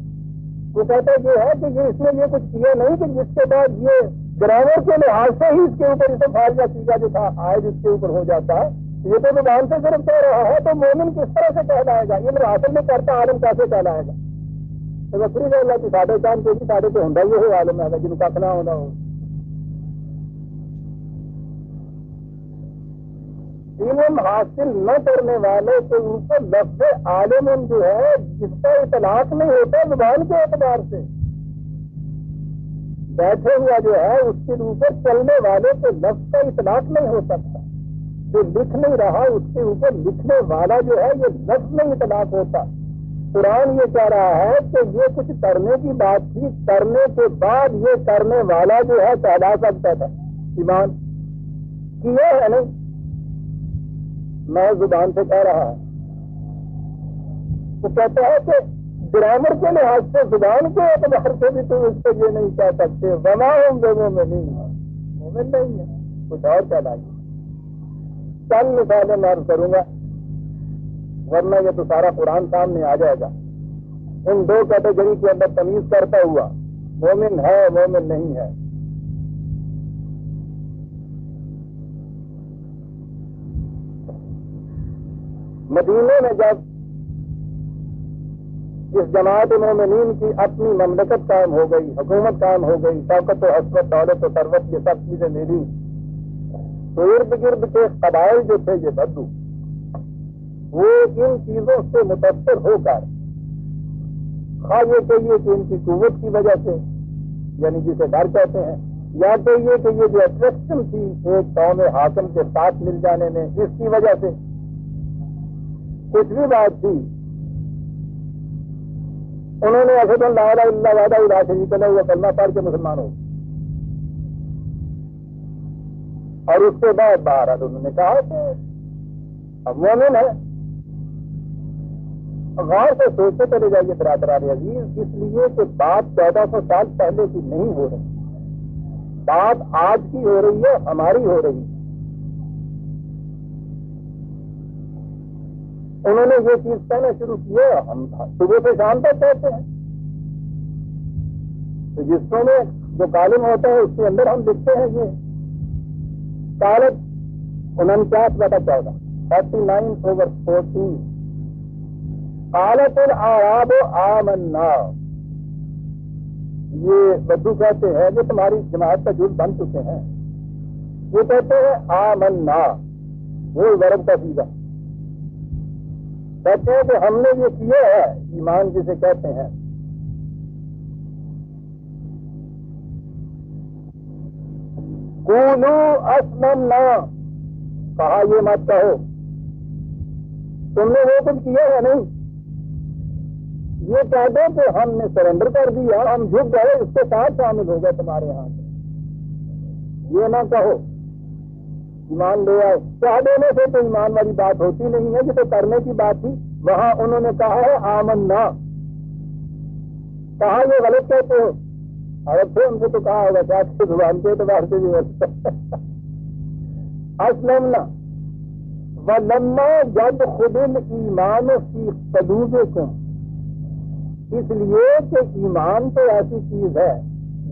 وہ کہتا یہ ہے کہ یہ اس نے یہ کچھ کیا نہیں کہ جس کے بعد یہ گرامر کے لحاظ سے ہی اس کے اوپر اسے فائل کا سیکھا جو تھا آج اس کے اوپر ہو جاتا ہے۔ یہ تو زبان سے صرف کہہ رہا ہے، تو مومن کس طرح سے کہلائے گا؟ علم حاصل نہیں کرتا عالم کیسے کہلائے گا؟ تو بکری کہ اللہ کی ساڑھے چاند کے بھی ساڑھے تو ہوں یہ ہو عالم ہے جن کا اپنا ہونا ہو۔ علم حاصل نہ کرنے والے کے اوپر لفظ عالم جو ہے جس کا اطلاق نہیں ہوتا زبان کے اعتبار سے، بیٹھے ہوا جو ہے اس کے اوپر چلنے والے کے لفظ کا اطلاق نہیں ہو سکتا، جو لکھ نہیں رہا اس کے اوپر لکھنے والا جو ہے یہ لفظ نہیں اطلاق ہوتا۔ قرآن یہ کہہ رہا ہے کہ یہ کچھ کرنے کی بات تھی، کرنے کے بعد یہ کرنے والا جو ہے کہلا سکتا تھا۔ ایمان کیا ہے نہیں، میں زبان سے کہہ رہا ہوں۔ وہ کہتا ہے کہ گرامر کے لحاظ سے زبان کے اعتبار سے بھی تم اس کو یہ نہیں کہہ سکتے وما ہم مومنین، مومن نہیں ہے، کچھ اور کہلائیے۔ چند مثالیں میں عرض کروں گا ورنہ یہ تو سارا قرآن سامنے آ جائے گا۔ ان دو کیٹیگری کے اندر تمیز کرتا ہوا، مومن ہے مومن نہیں ہے۔ مدینے میں جب اس جماعت مومنین کی اپنی مملکت قائم ہو گئی، حکومت قائم ہو گئی، طاقت و حسرت دولت و ثروت یہ سب چیزیں ملی، تو ارد گرد کے قبائل جو تھے یہ بدو، وہ ان چیزوں سے متاثر ہو کر خواہ یہ کہیے کہ ان کی قوت کی وجہ سے، یعنی جسے ڈر کہتے ہیں، یا کہیے کہ یہ جو اٹریکشن تھی ایک قوم حاکم کے ساتھ مل جانے میں اس کی وجہ سے، کچھ بھی بات تھی، انہوں نے اشہد ان لا الہ الا اللہ وحدہ لا شریک لہ وہ کلمہ پڑھ کے مسلمان ہو، اور اس کے بعد باہر انہوں نے کہا کہ اب مومن ہے۔ غور سے سوچتے چلے جائیے برادران عزیز، اس لیے کہ بات 1400 سال پہلے کی نہیں ہو رہی، بات آج کی ہو رہی ہے، ہماری ہو رہی ہے۔ انہوں نے یہ چیز کہنا شروع کی ہے، ہم صبح سے شام تک کہتے ہیں، رجسٹروں میں جو کالم ہوتا ہے اس کے اندر ہم لکھتے ہیں یہ کالت 49/14 39/14 قالت الاعراب آمنا، یہ بدو کہتے ہیں جو تمہاری جماعت کا جھوٹ بن چکے ہیں، یہ کہتے ہیں آمنا، وہ ورب کا سیدھا کہتے ہیں کہ ہم نے یہ کیا ہے، ایمان جسے کہتے ہیں۔ قولوا اسلمنا، کہا یہ مت کہو تم نے وہ کچھ کیا ہے نہیں، یہ کہہ دو کہ ہم نے سرنڈر کر دیا، ہم جھک گئے، اس کے ساتھ شامل ہو گئے تمہارے یہاں سے، یہ نہ کہو ایمان لے آئے۔ کہہ دینے سے تو ایمان والی بات ہوتی نہیں ہے، جسے کرنے کی بات تھی وہاں انہوں نے کہا ہے آمنا، کہا یہ غلط کہتے ہو، اور پھر ان سے تو کہا ہوگا کہ آپ کی زبان کے اعتبار سے بھی اسلمنا ولما يدخل الایمان فی قلوبکم، اس لیے کہ ایمان تو ایسی چیز ہے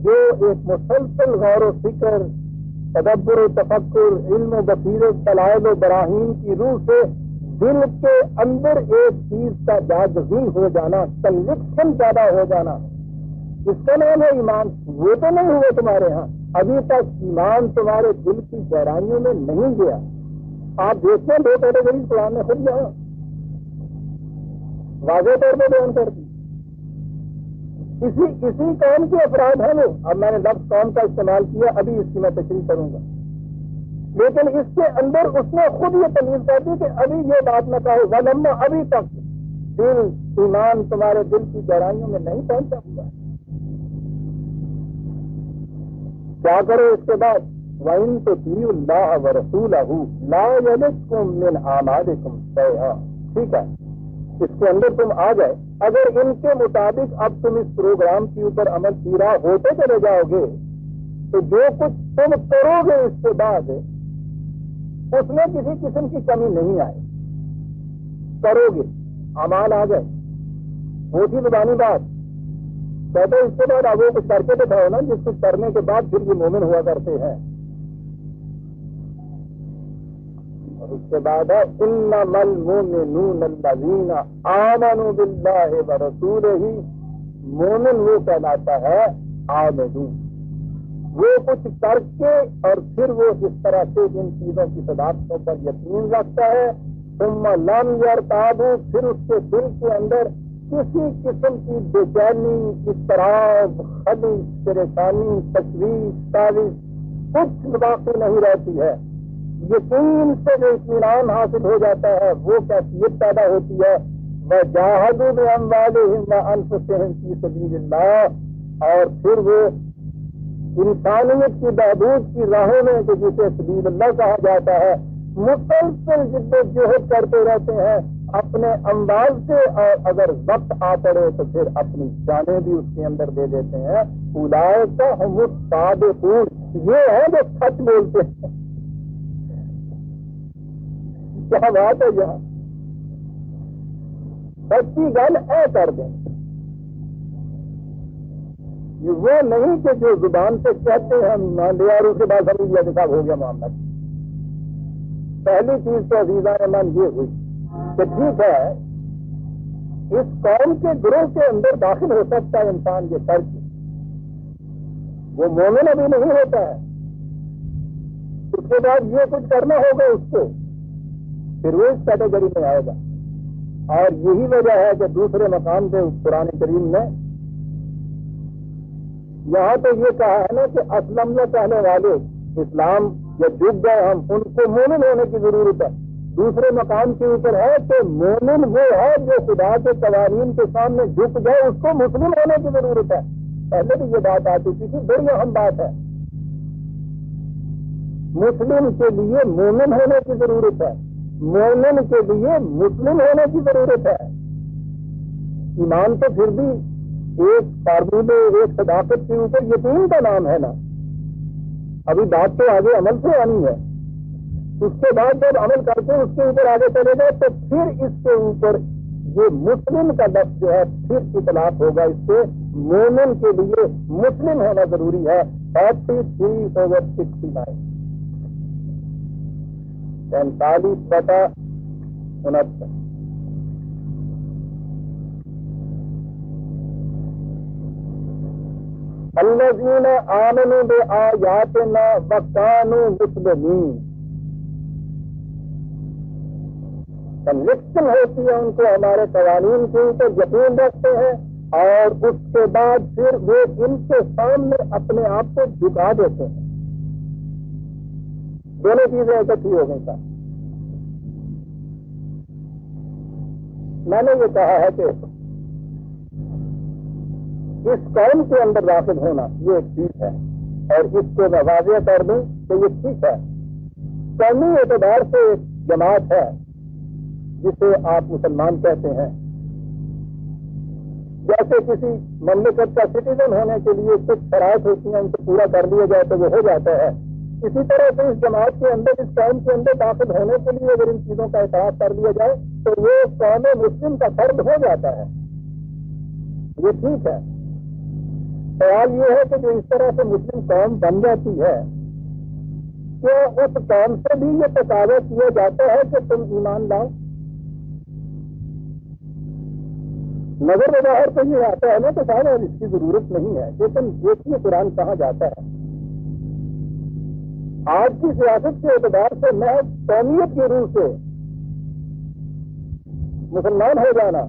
جو ایک مسلسل غور و فکر، تدبر و تفکر، علم و بصیرت، دلائل و براہین کی روح سے دل کے اندر ایک چیز کا جاگزی ہو جانا، کنوکشن پیدا ہو جانا، اس کا نام ہے ایمان۔ وہ تو نہیں ہوئے تمہارے ہاں، ابھی تک ایمان تمہارے دل کی گہرائیوں میں نہیں گیا۔ آپ دیکھتے ہیں دو کیٹیگری قرآن نے خود یہاں واضح طور پہ بیان کر دی۔ اسی قوم کے افراد ہیں وہ، اب میں نے لفظ قوم کا استعمال کیا، ابھی اس کی میں تشریح کروں گا، لیکن اس کے اندر اس نے خود یہ تمیز کر دی کہ ابھی یہ بات نہ کہو ولما، ابھی تک دل ایمان تمہارے دل کی گہرائیوں میں نہیں پہنچا ہوا۔ کیا کرو اس کے بعد؟ وَإِن تُطِيعُوا اللَّهَ وَرَسُولَهُ لَا يَلِدْكُم مِّنْ أَعْمَالِكُمْ شَيْئًا، ٹھیک ہے، اس کے اندر تم آ گئے، اگر ان کے مطابق اب تم اس پروگرام کے اوپر عمل پیرا ہوتے چلے جاؤ گے تو جو کچھ تم کرو گے اس کے بعد اس میں کسی قسم کی کمی نہیں آئے، کرو گے، اعمال آ گئے، وہ تھی زبانی بات، کہتے اس کے بعد اب وہ کچھ کر کے دکھاؤ نا، جس کچھ کرنے کے بعد پھر یہ مومن ہوا کرتے ہیں۔ اور اس کے بعد ہے انما المؤمنون الذین آمنوا باللہ ورسولہ، مومن وہ کہلاتا ہے عاملون، وہ کچھ کر کے اور پھر وہ اس طرح سے ان چیزوں کی صداقتوں پر یقین رکھتا ہے، ثم لم یرتابوا، پھر اس کے دل کے اندر کسی قسم کی بے چینی، اضطراب، خلل، پریشانی، تشویش، تاویش کچھ باقی نہیں رہتی ہے، یقین سے جو اطمینان حاصل ہو جاتا ہے وہ کیفیت پیدا ہوتی ہے، وَجَاهَدُوا بِأَمْوَالِهِمْ وَأَنفُسِهِمْ فِي سَبِيلِ اللَّهِ، اور پھر وہ انسانیت کی بہبود کی راہوں میں کہ جسے سبیل اللہ کہا جاتا ہے، مسلسل جد و جہد کرتے رہتے ہیں اپنے اموال سے، اور اگر وقت آ پڑے تو پھر اپنی جانیں بھی اس کے اندر دے دیتے ہیں۔ اولئک ھم الصادقون، یہ ہے جو سچ بولتے ہیں۔ کیا بات ہے، یہاں سچی گل اے کر دیں، یہ وہ نہیں کہ جو زبان سے کہتے ہیں مان لیا اور اس کے بعد سمجھ لیا کہ صاحب ہو گیا معاملہ۔ پہلی چیز تو عزیزان من یہ ہوئی کہ ٹھیک ہے اس قوم کے گروہ کے اندر داخل ہو سکتا ہے انسان یہ کر کے، وہ مومن ابھی نہیں ہوتا ہے، اس کے بعد یہ کچھ کرنا ہوگا اس کو، پھر وہ اس کیٹیگری میں آئے گا۔ اور یہی وجہ ہے کہ دوسرے مقام پہ قرآن کریم نے یہاں تو یہ کہا ہے نا کہ اسلم نہ کہنے والے، اسلام یا جھک گئے ہم، ان کو مومن ہونے کی ضرورت ہے۔ دوسرے مقام کے اوپر ہے کہ مومن وہ ہے جو خدا کے قوانین کے سامنے جھک گئے، اس کو مسلم ہونے کی ضرورت ہے۔ پہلے بھی یہ بات آ چکی تھی، بڑی اہم بات ہے، مسلم کے لیے مومن ہونے کی ضرورت ہے، مومن کے لیے مسلم ہونے کی ضرورت ہے۔ ایمان تو پھر بھی ایک فارمولے، ایک صداقت کے اوپر یقین کا نام ہے نا، ابھی بات تو آگے عمل سے آنی ہے، اس کے بعد جب عمل کر کے اس کے اوپر آگے چلے گئے تو پھر اس کے اوپر یہ مسلم کا لفظ جو ہے پھر اطلاق ہوگا اس سے، مومن کے لیے مسلم ہونا ضروری ہے۔ 43/69 45/69 الذین آمنوا بآیاتنا وکانوا مسلمین، کنوکشن ہوتی ہے ان کو ہمارے قوانین کے اوپر، یقین رکھتے ہیں، اور اس کے بعد پھر وہ ان کے سامنے اپنے آپ کو جھکا دیتے ہیں۔ دونوں چیزیں اکٹھی ہو گئی۔ میں نے یہ کہا ہے کہ اس قوم کے اندر داخل ہونا یہ ایک چیز ہے، اور اس کو میں واضح کر دوں کہ یہ ٹھیک ہے، قومی اعتبار سے ایک جماعت ہے جسے آپ مسلمان کہتے ہیں، جیسے کسی مملکت کا سٹیزن ہونے کے لیے کچھ شرائط ہوتی ہیں، ان کو پورا کر لیا جائے تو وہ ہو جاتا ہے، اسی طرح سے اس جماعت کے اندر، اس قوم کے اندر داخل ہونے کے لیے اگر ان چیزوں کا احساس کر لیا جائے تو وہ قوم مسلم کا فرد ہو جاتا ہے، یہ ٹھیک ہے۔ سوال یہ ہے کہ جو اس طرح سے مسلم قوم بن جاتی ہے، کیا اس قوم سے بھی یہ تقاضا کیا جاتا ہے کہ تم ایمان لاؤ؟ نظر بظاہر تو یہ آتا ہے نا کہ صاحب اس کی ضرورت نہیں ہے، لیکن دیکھیے قرآن کہاں جاتا ہے۔ آج کی سیاست کے اعتبار سے میں قومیت کی روح سے مسلمان ہو جانا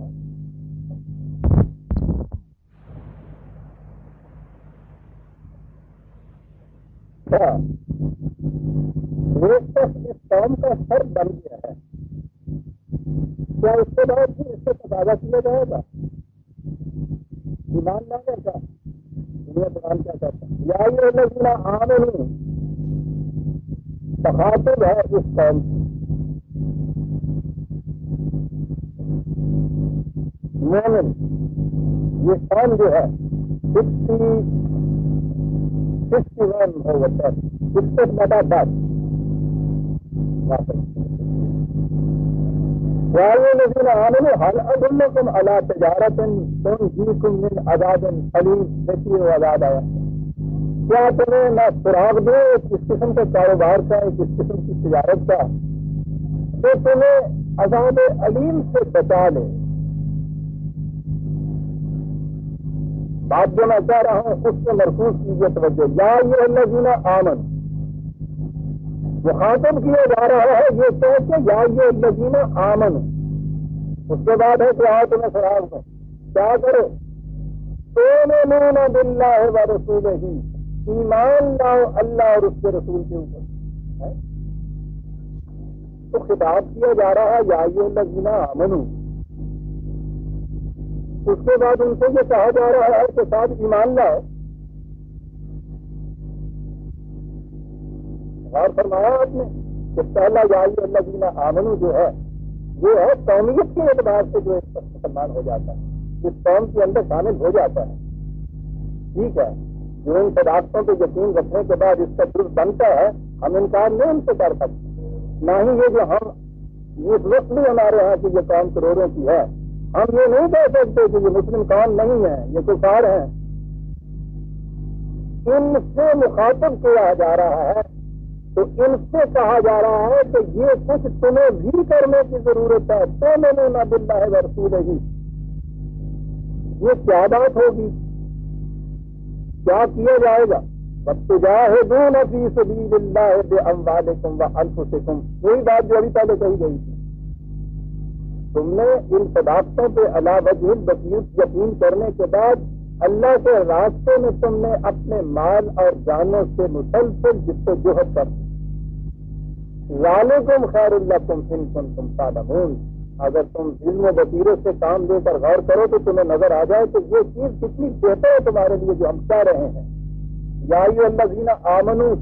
ایک شخص اس قوم کا فرد بن گیا ہے، کیا اس کے بعد بھی اس سے تقاضا کیا جائے گا ایمان لانے کا؟ دنیا قرآن کیا کہتا ہے؟ یا یہ الذین آمنوا تخاطب ہے اس قوم کی، مومن یہ قوم جو ہے 61/10 یا الذین آمنوا هل ادلکم علی تجارۃ تنجیکم من عذاب الیم؟ دیکھیے وہ عذاب آیا، کیا تمہیں میں سراغ دوں ایک اس قسم کے کاروبار کا، ایک اس قسم کی تجارت کا جو تمہیں عذاب علیم سے بچا لے؟ بات جو میں کہہ رہا ہوں اس سے مرکوز کیجیے توجہ۔ یا ایھا الذین آمنوا مخاطب کیا جا رہا ہے یہ کہہ کے یا ایھا الذین آمنوا، اس کے بعد ہے کہ آؤ تمہیں سراغ دوں، کیا کرو؟ تؤمنون باللہ ورسولہ، ایمان لاؤ اللہ اور اس کے رسول کے اوپر۔ تو خطاب کیا جا رہا ہے یا ایھا الذین آمنوا، اس کے بعد ان سے یہ کہا جا رہا ہے کہ صاحب ایمان لاؤ۔ غور فرمایا آپ نے کہ پہلا یا ایھا الذین آمنوا جو ہے یہ ہے قومیت کے اعتبار سے جو ایک مسلمان ہو جاتا ہے، اس قوم کے اندر شامل ہو جاتا ہے، ٹھیک ہے، جو ان صداقتوں پہ یقین رکھنے کے بعد اس کا جز بنتا ہے، ہم انکار نہیں ان سے کر سکتے، نہ ہی یہ جو ہم اس وقت بھی ہمارے یہاں کی یہ قوم کروڑوں کی ہے، ہم یہ نہیں کہہ سکتے کہ یہ مسلم قوم نہیں ہے، یہ کفار ہیں۔ ان سے مخاطب کیا جا رہا ہے تو ان سے کہا جا رہا ہے کہ یہ کچھ تمہیں بھی کرنے کی ضرورت ہے، تؤمنون باللہ ورسولہ، یہ کیا بات ہوگی، کیا کیا جائے گا؟ وَتُجَاهِدُونَ فِي سَبِيلِ اللَّهِ بِأَمْوَالِكُمْ وَأَنفُسِكُمْ، وہی بات جو ابھی پہلے کہی گئی تھی، تم نے ان صداقتوں پہ علی وجہ البصیرۃ یقین کرنے کے بعد اللہ کے راستے میں تم نے اپنے مال اور جانوں سے مسلسل جدوجہد کر دی۔ ذالکم خیر لکم ان کنتم تعلمون، اگر تم علم و بصیرت سے کام لے کر غور کرو تو تمہیں نظر آ جائے کہ یہ چیز کتنی بہتر ہے تمہارے لیے جو ہم کہہ رہے ہیں۔ یا ایھا الذین آمنوا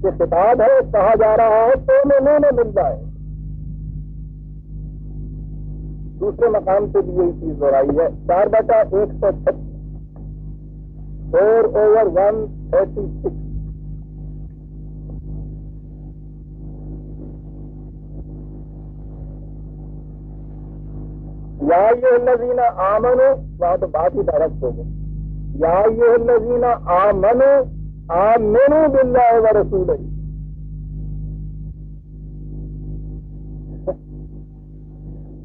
سے خطاب ہے، کہا جا رہا ہے تؤمنون باللہ۔ دوسرے مقام پہ بھی یہی چیز دہرائی ہے، 4/136 4/136۔ یا ایھا الذین آمنوا، وہاں تو بات ہی ڈائریکٹ ہو گئی، یا ایھا الذین آمنوا آمنوا باللہ ورسولہ۔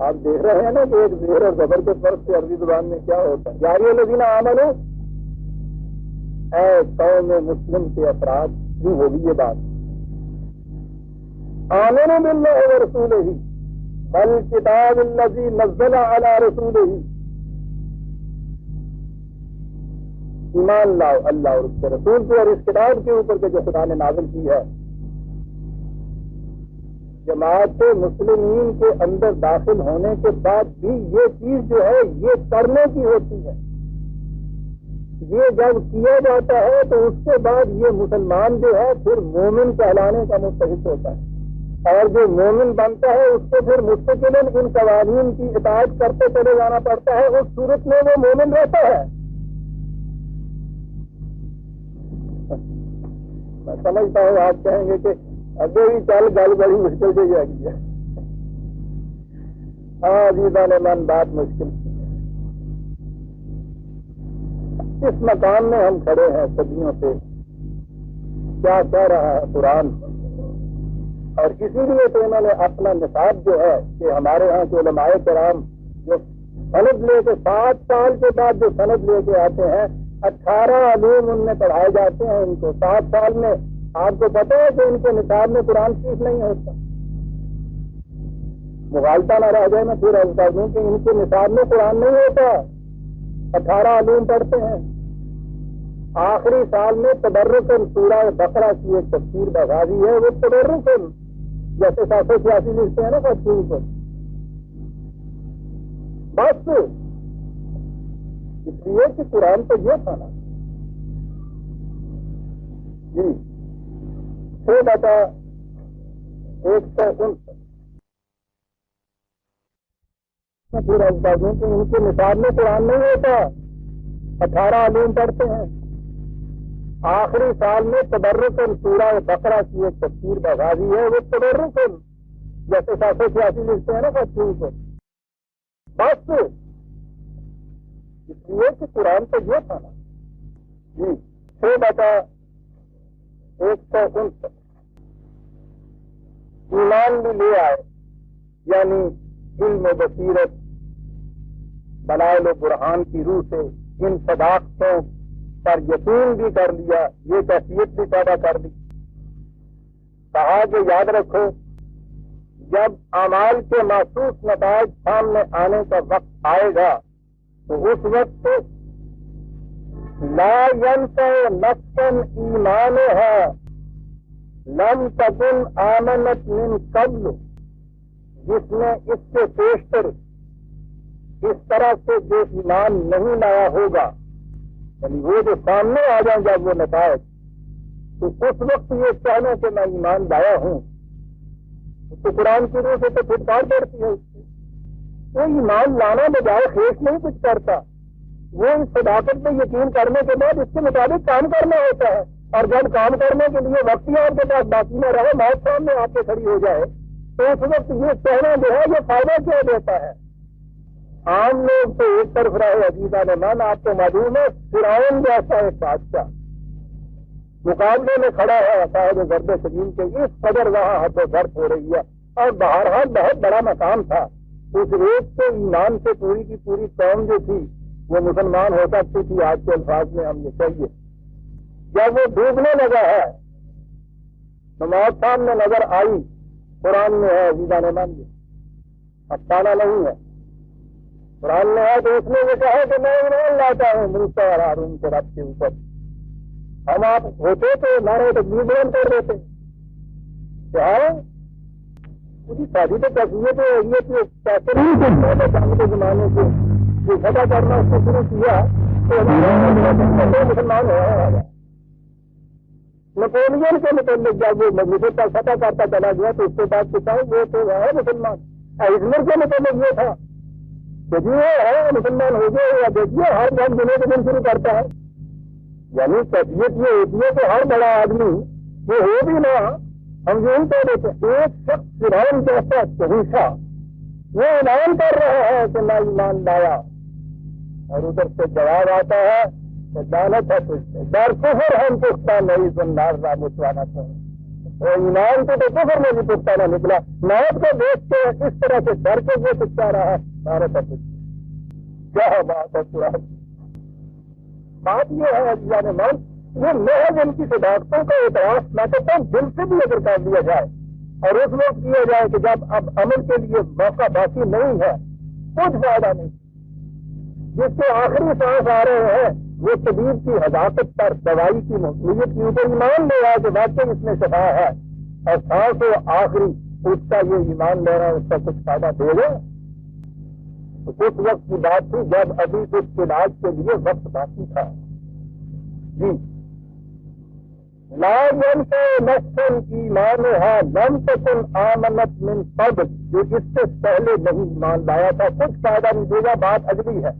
آپ دیکھ رہے ہیں نا کہ ایک زیر اور زبر کے فرق سے عربی زبان میں کیا ہوتا ہے۔ یا ایھا الذین آمنوا، اے قوم مسلم کے افراد، یوں ہوگی یہ بات، آمنوا باللہ ورسولہ والکتاب الذی نزل علی رسولہ، ایمان لاؤ اللہ اور اس کے رسول کے اور اس کتاب کے اوپر کے جو خدا نے نازل کی ہے۔ جماعت مسلمین کے اندر داخل ہونے کے بعد بھی یہ چیز جو ہے یہ کرنے کی ہوتی ہے، یہ جب کیا جاتا ہے تو اس کے بعد یہ مسلمان جو ہے پھر مومن کہلانے کا مستحق ہوتا ہے، اور جو مومن بنتا ہے اس کو پھر مستقل ان قوانین کی اطاعت کرتے چلے جانا پڑتا ہے، اس صورت میں وہ مومن رہتا ہے۔ میں سمجھتا ہوں آپ کہیں گے کہ ابھی بھی چل گل بڑی مشکل سے جائے گی۔ ہاں عزیزان من، بات مشکل ہے۔ اس مقام میں ہم کھڑے ہیں صدیوں سے، کیا کہہ رہا ہے قرآن، اور اسی لیے تو انہوں نے اپنا نصاب جو ہے کہ ہمارے ہاں کے علماء کرام جو سند لے کے 7 سال کے بعد جو سند لے کے آتے ہیں، 18 علوم ان میں پڑھائے جاتے ہیں ان کو 7 سال میں۔ آپ کو پتہ ہے کہ ان کے نصاب میں قرآن شریف نہیں ہوتا، مغالطہ نہ رہ جائے میں پھر عرض کر دوں کہ ان کے نصاب میں قرآن نہیں ہوتا، 18 علوم پڑھتے ہیں۔ آخری سال میں تبرکن سورہ بقرہ کی ایک تفسیر بغازی ہے، وہ تبرکن جیسے 786 لکھتے ہیں نا تفسیر پر، بس اس لیے کہ قرآن تو یہ تھا نا جی 6/159 پھر دوں کہ ان کے نصاب میں قرآن نہیں ہوتا، 18 علوم پڑھتے ہیں۔ آخری سال میں تبرکن سورہ بقرہ کی ایک تفسیر بغازی ہے، وہ تبرکن جیسے 786 لکھتے ہیں نا تفسیر پر، بس اس لیے کہ قرآن تو یہ تھا نا جی 6/159 ایمان بھی لے آئے، یعنی علم و بصیرت دلائل و برہان کی روح سے ان صداقتوں پر یقین بھی کر لیا، یہ کیفیت بھی پیدا کر دی۔ کہا کہ یاد رکھو جب اعمال کے محسوس نتائج سامنے آنے کا وقت آئے گا تو اس وقت لا ينفع نفسا ایمانها لم تکن آمنت من قبل، جس نے اس سے پیشتر اس طرح سے جو ایمان نہیں لایا ہوگا، یعنی وہ جو سامنے آ جائیں جب وہ نتائج، تو اس وقت یہ کہنا کہ میں ایمان لایا ہوں، تو قرآن کی روح سے تو پھٹکار پڑتی ہے اس سے۔ وہ ایمان لانا بجائے خیش نہیں کچھ کرتا، وہ اس صداقت پہ یقین کرنے کے بعد اس کے مطابق کام کرنا ہوتا ہے، اور جب کام کرنے کے لیے وقت ہی آپ کے پاس باقی نہ رہے، موت سامنے آپ کے کھڑی ہو جائے، تو اس وقت یہ کہنا جو ہے یہ فائدہ کیا دیتا ہے؟ عام لوگ تو ایک طرف رہے عزیزان من، آپ کو معلوم ہے فرعون جیسا ایک بادشاہ مقابلے میں کھڑا ہے صاحب ضرب سلیم کے، اس قدر وہاں حد و ضرب ہو رہی ہے، اور بہرحال بہت بڑا مقام تھا، اس ایک کے ایمان سے پوری کی پوری قوم جو تھی وہ مسلمان ہو سکتی تھی، آج کے الفاظ میں ہم یہ کہیے۔ جب وہ ڈوبنے لگا ہے تو موت سامنے نظر آئی، قرآن میں ہے عزیزان من، افسانہ نہیں ہے، قرآن میں ہے، تو اس نے یہ کہا کہ میں ایمان لاتا ہوں موسیٰ اور ہارون کے رب کے اوپر۔ ہم آپ ہوتے تو نعرہ تکبیر بلند کر دیتے، کیا پوری شادی تو کیفیت ہے یہ کہ پیسے نہیں کرتے جنگ کے زمانے سے جو فتح کرنا اس کو شروع کیا تو مسلمان ہوا ہے۔ نپولین کے متعلق جب وہ مجلس کا فتح کرتا چلا گیا تو اس کے بعد کسان وہ تو ہے مسلمان۔ ایزمر کے متعلق یہ تھا کہ جی وہ ہے مسلمان ہو گئے، یا دیکھیے ہر جنگ دنوں کے دن شروع کرتا ہے، یعنی کیفیت یہ ہوتی ہے کہ ہر بڑا آدمی وہ ہو بھی نہ، ہم یوں کہہ دیتے ایک شخص فرعون جیسا شہنشاہ وہ اعلان کر رہا ہے کہ میں ایمان لایا، اور ادھر سے جواب آتا ہے کہ دانت ہے تجھ سے در کفر ہم پختہ نہیں سنار را مچوانا چاہیے، اور ایمان کو تو کفر میں بھی پختہ نہ نکلا، موت کو دیکھ کے اس طرح سے ڈر کے وہ چکا رہا ہے، دانت ہے تجھ سے۔ کیا بات ہے قرآن، بات یہ ہے عزیزان من، یہ محض ان کی صداقتوں کا اعتراف میں کہتا ہوں دل سے بھی اگر کر دیا جائے، اور اس وقت کیا جائے کہ جب اب عمل کے لیے موقع باقی نہیں ہے، کچھ فائدہ نہیں۔ جس کے آخری سانس آ رہے ہیں وہ طبیب کی حذاقت پر دوائی کی مفہومیت کے اوپر ایمان لے رہا ہے کہ واقعی اس میں شفا ہے، اور سانس و آخری اس کا یہ ایمان لے رہا ہے اس کا کچھ فائدہ دے گا؟ تو اس وقت کی بات تھی جب ابھی اس علاج کے لیے وقت باقی تھا، جی لا ينفع نفس ایمانها لم تكن آمنت من قبل، جو اس سے پہلے نہیں ایمان لایا تھا کچھ فائدہ نہیں دے گا، بات اگلی ہے.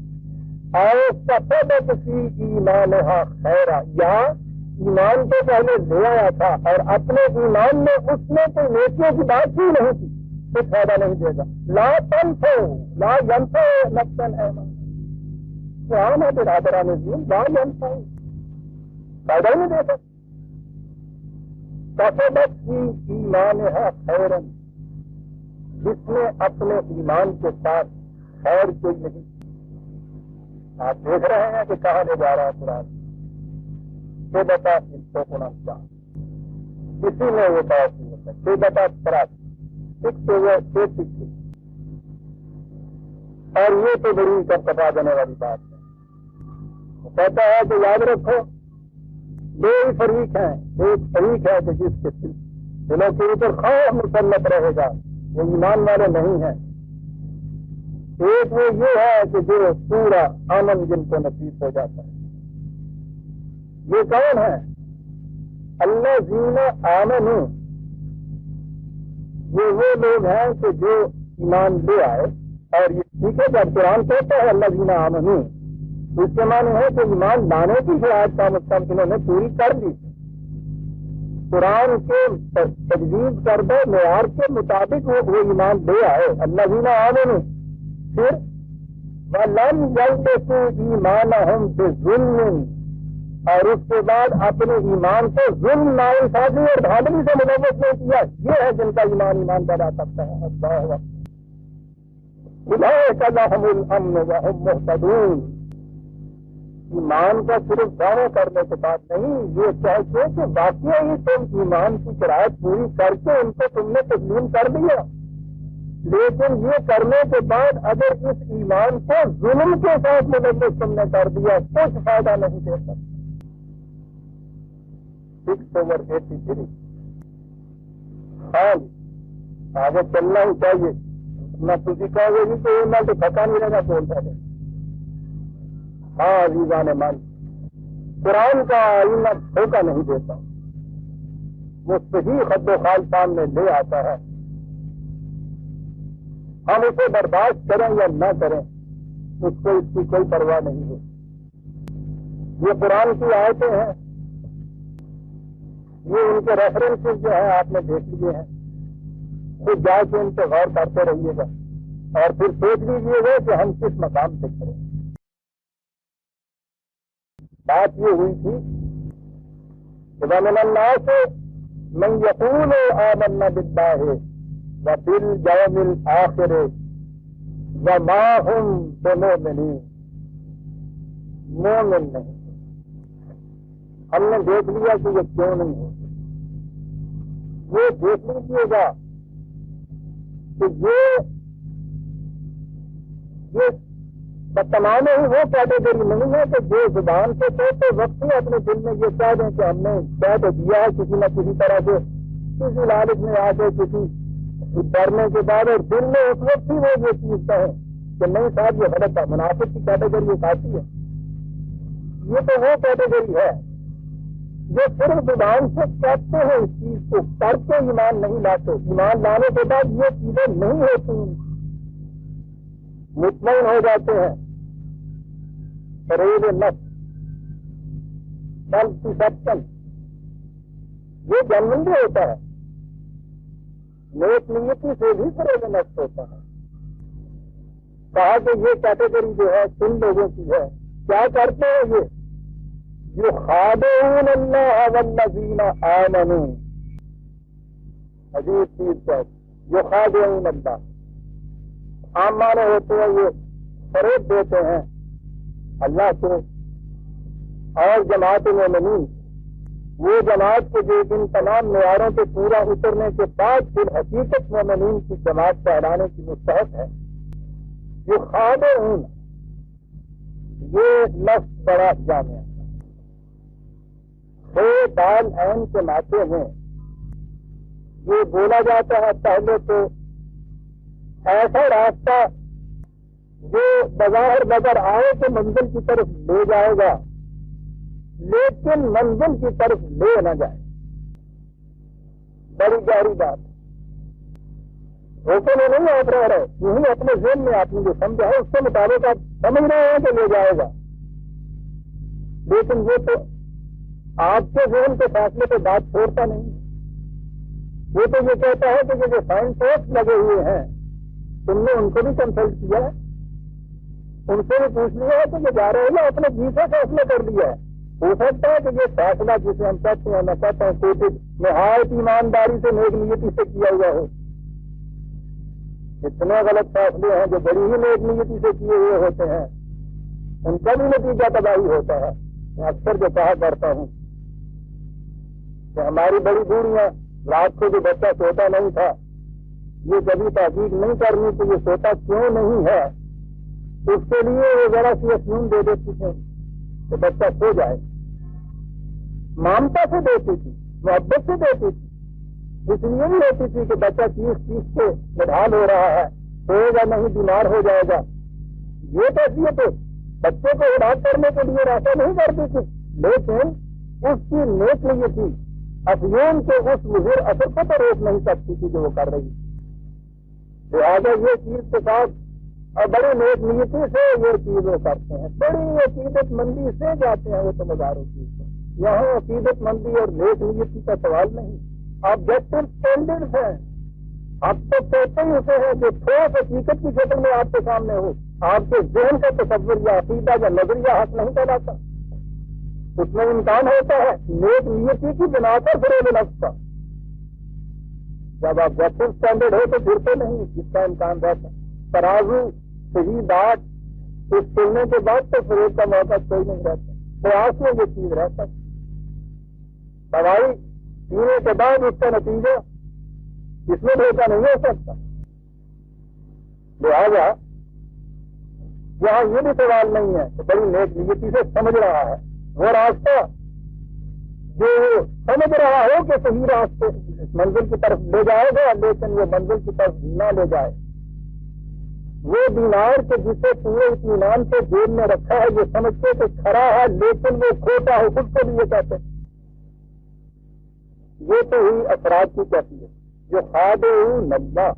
اور کسبت فی ایمانها خیرا، یا ایمان تو پہلے لے آیا تھا اور اپنے ایمان میں اس نے کوئی نیکیوں کی بات ہی نہیں کی، کچھ فائدہ نہیں دے گا. لا تنفع لا ينفع نفسا ایمان، قرآن ہے برادران دین، لا ينفع فائدہ ہی نہیں دے گا. کسبت فی ایمانها خیرا، جس نے اپنے ایمان کے ساتھ خیر کوئی نہیں. آپ دیکھ رہے ہیں کہ کہاں لے جا رہا ہے قرآن، کہ بتا ان کو گناہ کسی نے وہ بات نہیں ہوتا، کہ بتا خراب سکھتے ہوئے سیکھتے، اور یہ تو بڑی کب کپا دینے والی بات ہے. وہ کہتا ہے کہ یاد رکھو دو ہی فریق ہیں، ایک فریق ہے کہ جس کے دلوں کے اوپر خوف مسلط رہے گا، وہ ایمان والے نہیں ہیں. ایک وہ یہ ہے کہ جو پورا امن جن کو نصیب ہو جاتا ہے. یہ کون ہے؟ الذین آمنوا، یہ وہ لوگ ہیں کہ جو ایمان لے آئے. اور یہ ٹھیک ہے جب قرآن کہتا ہے الذین آمنوا، اس کے معنی ہے کہ ایمان لانے کی شرائط کا مستقبل نے پوری کر دی. قرآن کے تجویز کردہ معیار کے مطابق وہ ایمان لے آئے. الذین آمنوا، پھر وَلَمْ يَلْبِسُوا إِيمَانَهُمْ بِظُلْمٍ، اور اس کے بعد اپنے ایمان کو ظلم ناانصافی اور دھاندلی سے ملوث نہیں کیا. یہ ہے جن کا ایمان بنا سکتا ہے. اللہ أُولَٰئِكَ لَهُمُ الْأَمْنُ وَهُمْ مُهْتَدُونَ. ایمان کا صرف دعویٰ کرنے کے بعد نہیں، یہ چاہیے کہ واقعی ہی تم ایمان کی شرائط پوری کر کے ان کو تم نے تسلیم کر دیا، لیکن یہ کرنے کے بعد اگر اس ایمان کو ظلم کے ساتھ ملوث تم نے کر دیا کچھ فائدہ نہیں دے سکتا. 6/83. ہاں آگے چلنا ہی چاہیے، نہ تجھے کہو گے کہ میں تو تھکا نہیں رہنا بولتا ہے. ہاں عزیزان من، قرآن کا آئینہ دھوکہ نہیں دیتا، وہ صحیح خد و خال سامنے لے آتا ہے. ہم اسے برداشت کریں یا نہ کریں اس کو اس کی کوئی پرواہ نہیں ہے. یہ قرآن کی آیتیں ہیں، یہ ان کے ریفرنسز جو ہیں آپ نے دیکھ لیے ہیں، خود جا کے ان پہ غور کرتے رہیے گا اور پھر سوچ لیجیے گا کہ ہم کس مقام سے کریں. بات یہ ہوئی تھی کہ وَمِنَ النَّاسِ مَن يَقُولُ آمَنَّا بِاللَّهِ وَبِالْيَوْمِ الْآخِرِ وَمَا هُمْ بِمُؤْمِنِينَ. مومن نہیں. ہم نے دیکھ لیا کہ یہ کیوں نہیں ہے. یہ دیکھ لیجیے گا کہ یہ تمام ہی وہ کیٹیگری نہیں ہے کہ جو زبان سے تو وقت ہی اپنے دل میں یہ کہہ دیں کہ ہم نے کہہ تو دیا ہے کسی نہ کسی طرح سے، کسی لالچ میں آ کے کسی ڈرنے کے بعد، اور دل میں اس وقت ہی وہ یہ چیز کہیں کہ نہیں صاحب یہ غلط ہے. منافق کی کیٹیگری ایک آتی ہے. یہ تو وہ کیٹیگری ہے جو صرف زبان سے کہتے ہیں اس چیز کو، کر کے ایمان نہیں لاتے. ایمان لانے کے بعد یہ چیزیں نہیں ہوتی، مطمئن ہو جاتے ہیں. فریب نفس، سیلف ڈسپشن، یہ جنرلی ہوتا ہے. نیک نیتی سے بھی فریب نفس ہوتا ہے. کہا کہ یہ کیٹیگری جو ہے کن لوگوں کی ہے، کیا کرتے ہیں یہ یخادعون اللہ والذین آمنوا. عجیب چیز ہے، یخادعون اللہ. عام معنی ہوتے ہیں یہ فریب دیتے ہیں اللہ کو. اور جماعت مومنین، وہ جماعت کو جو ان تمام معیاروں پہ پورا اترنے کے بعد پھر حقیقت مومنین کی جماعت کہلانے کی مستحق ہے. یخادعون، یہ لفظ بڑا جامع ہے. دال عین کے ناطے ہیں یہ بولا جاتا ہے پہلے تو ایسا راستہ جو بظاہر نظر آئے تو منزل کی طرف لے جائے گا، لیکن منزل کی طرف لے نہ جائے. بڑی گہری بات. دھوکے میں نہیں آپ رہ رہے, یہی اپنے ذہن میں آپ نے جو سمجھا ہے اس کے مطابق آپ سمجھ رہے ہیں کہ لے جائے گا, لیکن یہ تو آپ کے ذہن کے فیصلے پہ بات چھوڑتا نہیں. وہ تو یہ کہتا ہے کہ جو سائنٹسٹ لگے ہوئے ہیں تم نے ان کو بھی کنسلٹ کیا ہے, ان سے بھی پوچھ لیا ہے کہ یہ جا رہے ہیں اپنے جی سے فیصلہ کر لیا ہے. ہو سکتا ہے کہ یہ فیصلہ جسے ہم کہتے ہیں, میں کہتا ہوں کوشش نہایت ایمانداری سے نیک نیتی سے کیا ہوا ہو. اتنے غلط فیصلے ہیں جو بڑی ہی نیک نیتی سے کیے ہوئے ہوتے ہیں, ان کا بھی نتیجہ تباہی ہوتا ہے. میں اکثر جو کہا کرتا ہوں کہ ہماری بڑی بوڑھیاں رات کو جو بچہ سوتا نہیں تھا, یہ کبھی تحقیق نہیں کرنی کہ یہ سوتا کیوں نہیں ہے, اس کے لیے وہ ذرا سی افیون دے دیتی تھی کہ بچہ سو جائے. مامتا سے دیتی تھی, محبت سے دیتی تھی, اس لیے بھی دیتی تھی کہ بچہ چیخ چیخ کے بدحال ہو رہا ہے, سوئے گا نہیں بیمار ہو جائے گا. یہ کیفیت بچے کو علاج کرنے کے لیے راستہ نہیں کرتی تھی, لیکن اس کی نیک نیتی افیون کے اس مضر اثر کو تو روک نہیں سکتی تھی جو وہ کر رہی تھی. لہٰذا یہ چیز کے ساتھ اور بڑی نیک نیتی سے یہ چیز وہ کرتے ہیں, بڑی عقیدت مندی سے جاتے ہیں وہ تو مزاروں چیز کو. یہاں عقیدت مندی اور نیک نیتی کا سوال نہیں, آبجیکٹو اسٹینڈرڈ ہیں. آپ تو کہتے ہی اسے ہیں جو ٹھوس حقیقت کی شکل میں آپ کے سامنے ہو, آپ کے ذہن کا تصور یا عقیدہ یا نظریہ حق نہیں کہلاتا. اس میں امکان ہوتا ہے نیک نیتی کی بنا پر فریب نفس کا. جب آپ آبجیکٹو اسٹینڈرڈ ہو تو پھر تو نہیں, جس کا امکان رہتا. ترازو صحیح بات اس چلنے کے بعد تو فریب کا موقع کوئی نہیں رہتا. پریاس میں یہ چیز رہتا. دوائی پینے کے بعد اس کا نتیجہ اس میں دھوکہ نہیں ہو سکتا. لہٰذا یہاں یہ بھی سوال نہیں ہے کہ بڑی نیک نیتی سے سمجھ رہا ہے وہ راستہ جو سمجھ رہا ہو کہ صحیح راستے منزل کی طرف لے جائے گا, لیکن وہ منزل کی طرف نہ لے جائے. وہ دینار کے جسے پورے اطمینان سے جیب میں رکھا ہے, یہ سمجھتے کہ کھڑا ہے لیکن وہ کھوٹا ہے, خود کو بھی یہ کہتے ہیں. یہ تو ہوئی افراد کی کیفیت جو خادعون اللہ.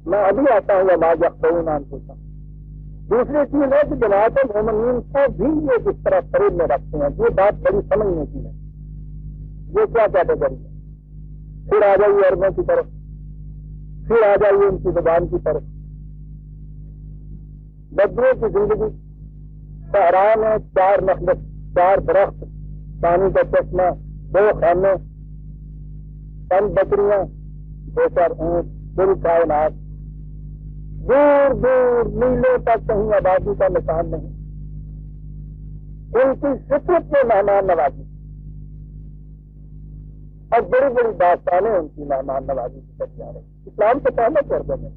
میں ابھی آتا ہوں وما یخدعون انفسہم. دوسری چیز ہے کہ جماعت مومنین کو بھی یہ کس طرح فریب میں رکھتے ہیں. یہ بات بڑی سمجھنے کی ہے. یہ کیا کیٹیگری ہے؟ پھر آ جائیے عربوں کی طرف, پھر آ جائیے ان کی زبان کی طرف. بدوؤں کی زندگی, صحرا میں 4 نخلت, 4 درخت, پانی کا چشمہ, 2 خانے, 5 بکریاں, 2-4 اونٹ, پوری کائنات. دور دور میلوں تک کہیں آبادی کا نشان نہیں. ان کی فطرت میں مہمان نوازی اور بڑی بڑی داستانیں ان کی مہمان نوازی کی چلی آ رہی. اسلام سے پہلے چربے میں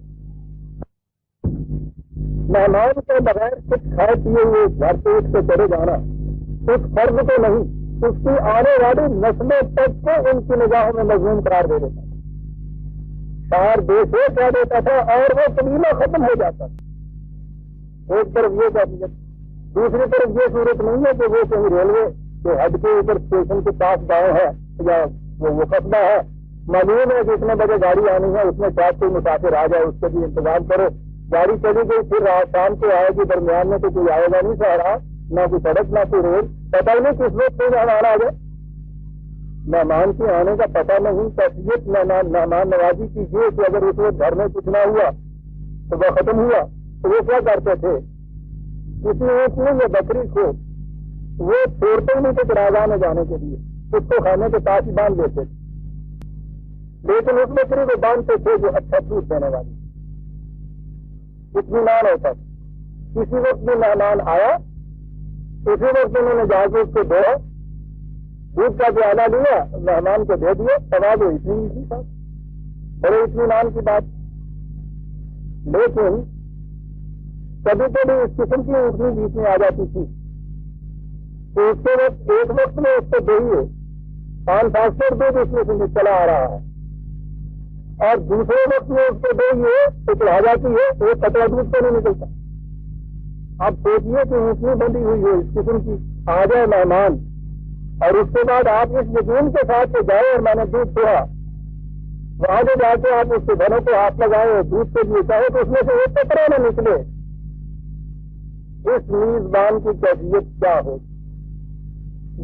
مہمان کے بغیر کچھ کھائے پیے ہوئے گھر سے اٹھ کے چلے جانا اس فرض کو نہیں, اس کی آنے والی نسلوں تک کو ان کی نگاہوں میں مضمون قرار دے دیتا. 4 دیش کہہ دیتا تھا اور وہ قبیلہ ختم ہو جاتا تھا. ایک طرف یہ کیفیت, دوسری طرف یہ صورت نہیں ہے کہ وہ کہیں ریلوے کے حد کے اوپر اسٹیشن کے پاس گاؤں ہے یا وہ قصبہ ہے, معلوم ہے کہ اتنے بجے گاڑی آنی ہے, اس میں شاید کوئی مسافر آ جائے, اس کے بھی انتظام کرو. گاڑی چلی گئی, پھر رات شام کو آئے گی, درمیان میں تو کوئی آئے گا نہیں صحرا, نہ کوئی سڑک نہ کوئی روڈ, پتہ ہی نہیں کس وقت کوئی مہمان آ جائے. مہمان کے آنے کا پتہ نہیں. کیفیت مہمان نوازی کیجیے کہ اگر اس وقت گھر میں کچھ نہ ہوا تو وہ ختم ہوا تو وہ کیا کرتے تھے, کسی اونٹ میں یا بکری کو وہ چھوڑتے ہی نہیں تھے چراغاہ میں جانے کے لیے, اس کو کھانے کے ساتھ ہی باندھ لیتے تھے. لیکن اس بکری کو باندھتے تھے جو اچھا دودھ دینے والی, اطمینان ہوتا تھا. کسی وقت بھی مہمان آیا, اسی وقت انہوں نے جا کے اس کو دھویا, دودھ کا پیالہ لیا, مہمان کو دے دیا, سوال وہ اتنی ہی تھا, بڑے اطمینان کی بات. لیکن کبھی کبھی اس قسم کی اٹھنی بیچ میں آ جاتی تھی تو اس کے وقت ایک وقت میں اس کو دئیے 500 دودھ اس میں سے چلا آ رہا ہے, اور دوسرے وقت میں اس کو دئیے تو چڑھا جاتی ہے, ایک کٹوا دودھ تو نہیں نکلتا. آپ سوچیے کہ اونٹنی بندی ہوئی ہے اس قسم کی, آ جائے مہمان اور اس کے بعد آپ اس یقین کے ساتھ سے جائے اور میں نے دودھ دیا وہاں سے جا کے آپ اس کے گھروں کو ہاتھ لگائے دودھ کے لیے چاہے تو اس میں سے ایک قطرہ نہ نکلے، اس میزبان کی کیفیت کیا ہوگی؟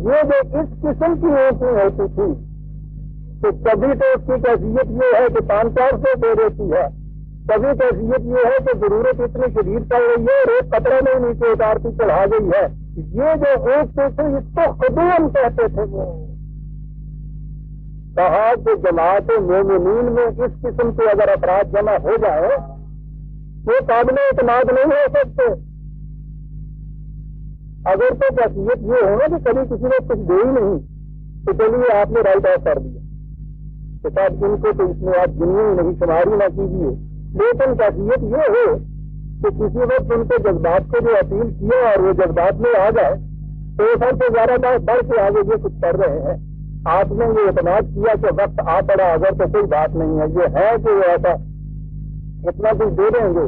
یہ جو اس قسم کی اونچی ہوتی تھی کہ کبھی تو اس کی کیفیت یہ ہے کہ 500-400 دے دیتی ہے، کبھی کیفیت یہ ہے کہ ضرورت اتنی شدید پڑ رہی ہے اور ایک قطرہ نہیں نیچے اتارتی چڑھا گئی ہے۔ یہ جو اونچتے تھے اس کو خدوم کہتے تھے۔ وہ کہا کہ جماعت مومنین میں اس قسم کے اگر افراد جمع ہو جائے وہ قابل اعتماد نہیں ہو سکتے۔ اگر تو کیفیت یہ ہونا کہ کبھی کسی نے کچھ دے ہی نہیں تو چلیے آپ نے رائٹ آف کر دیا کہ صاحب ان کو تو اس میں آپ گنیے ہی نہیں، شماری نہ کیجیے، لیکن کیفیت یہ ہو کہ کسی وقت ان کے جذبات کو جو اپیل کیا اور وہ جذبات میں آ جائے تو سب سے زیادہ بڑھ کے آگے یہ کچھ کر رہے ہیں۔ آپ نے یہ اعتماد کیا کہ وقت آ پڑا اگر تو کوئی بات نہیں ہے، یہ ہے کہ وہ ایسا اتنا کچھ دے دیں گے،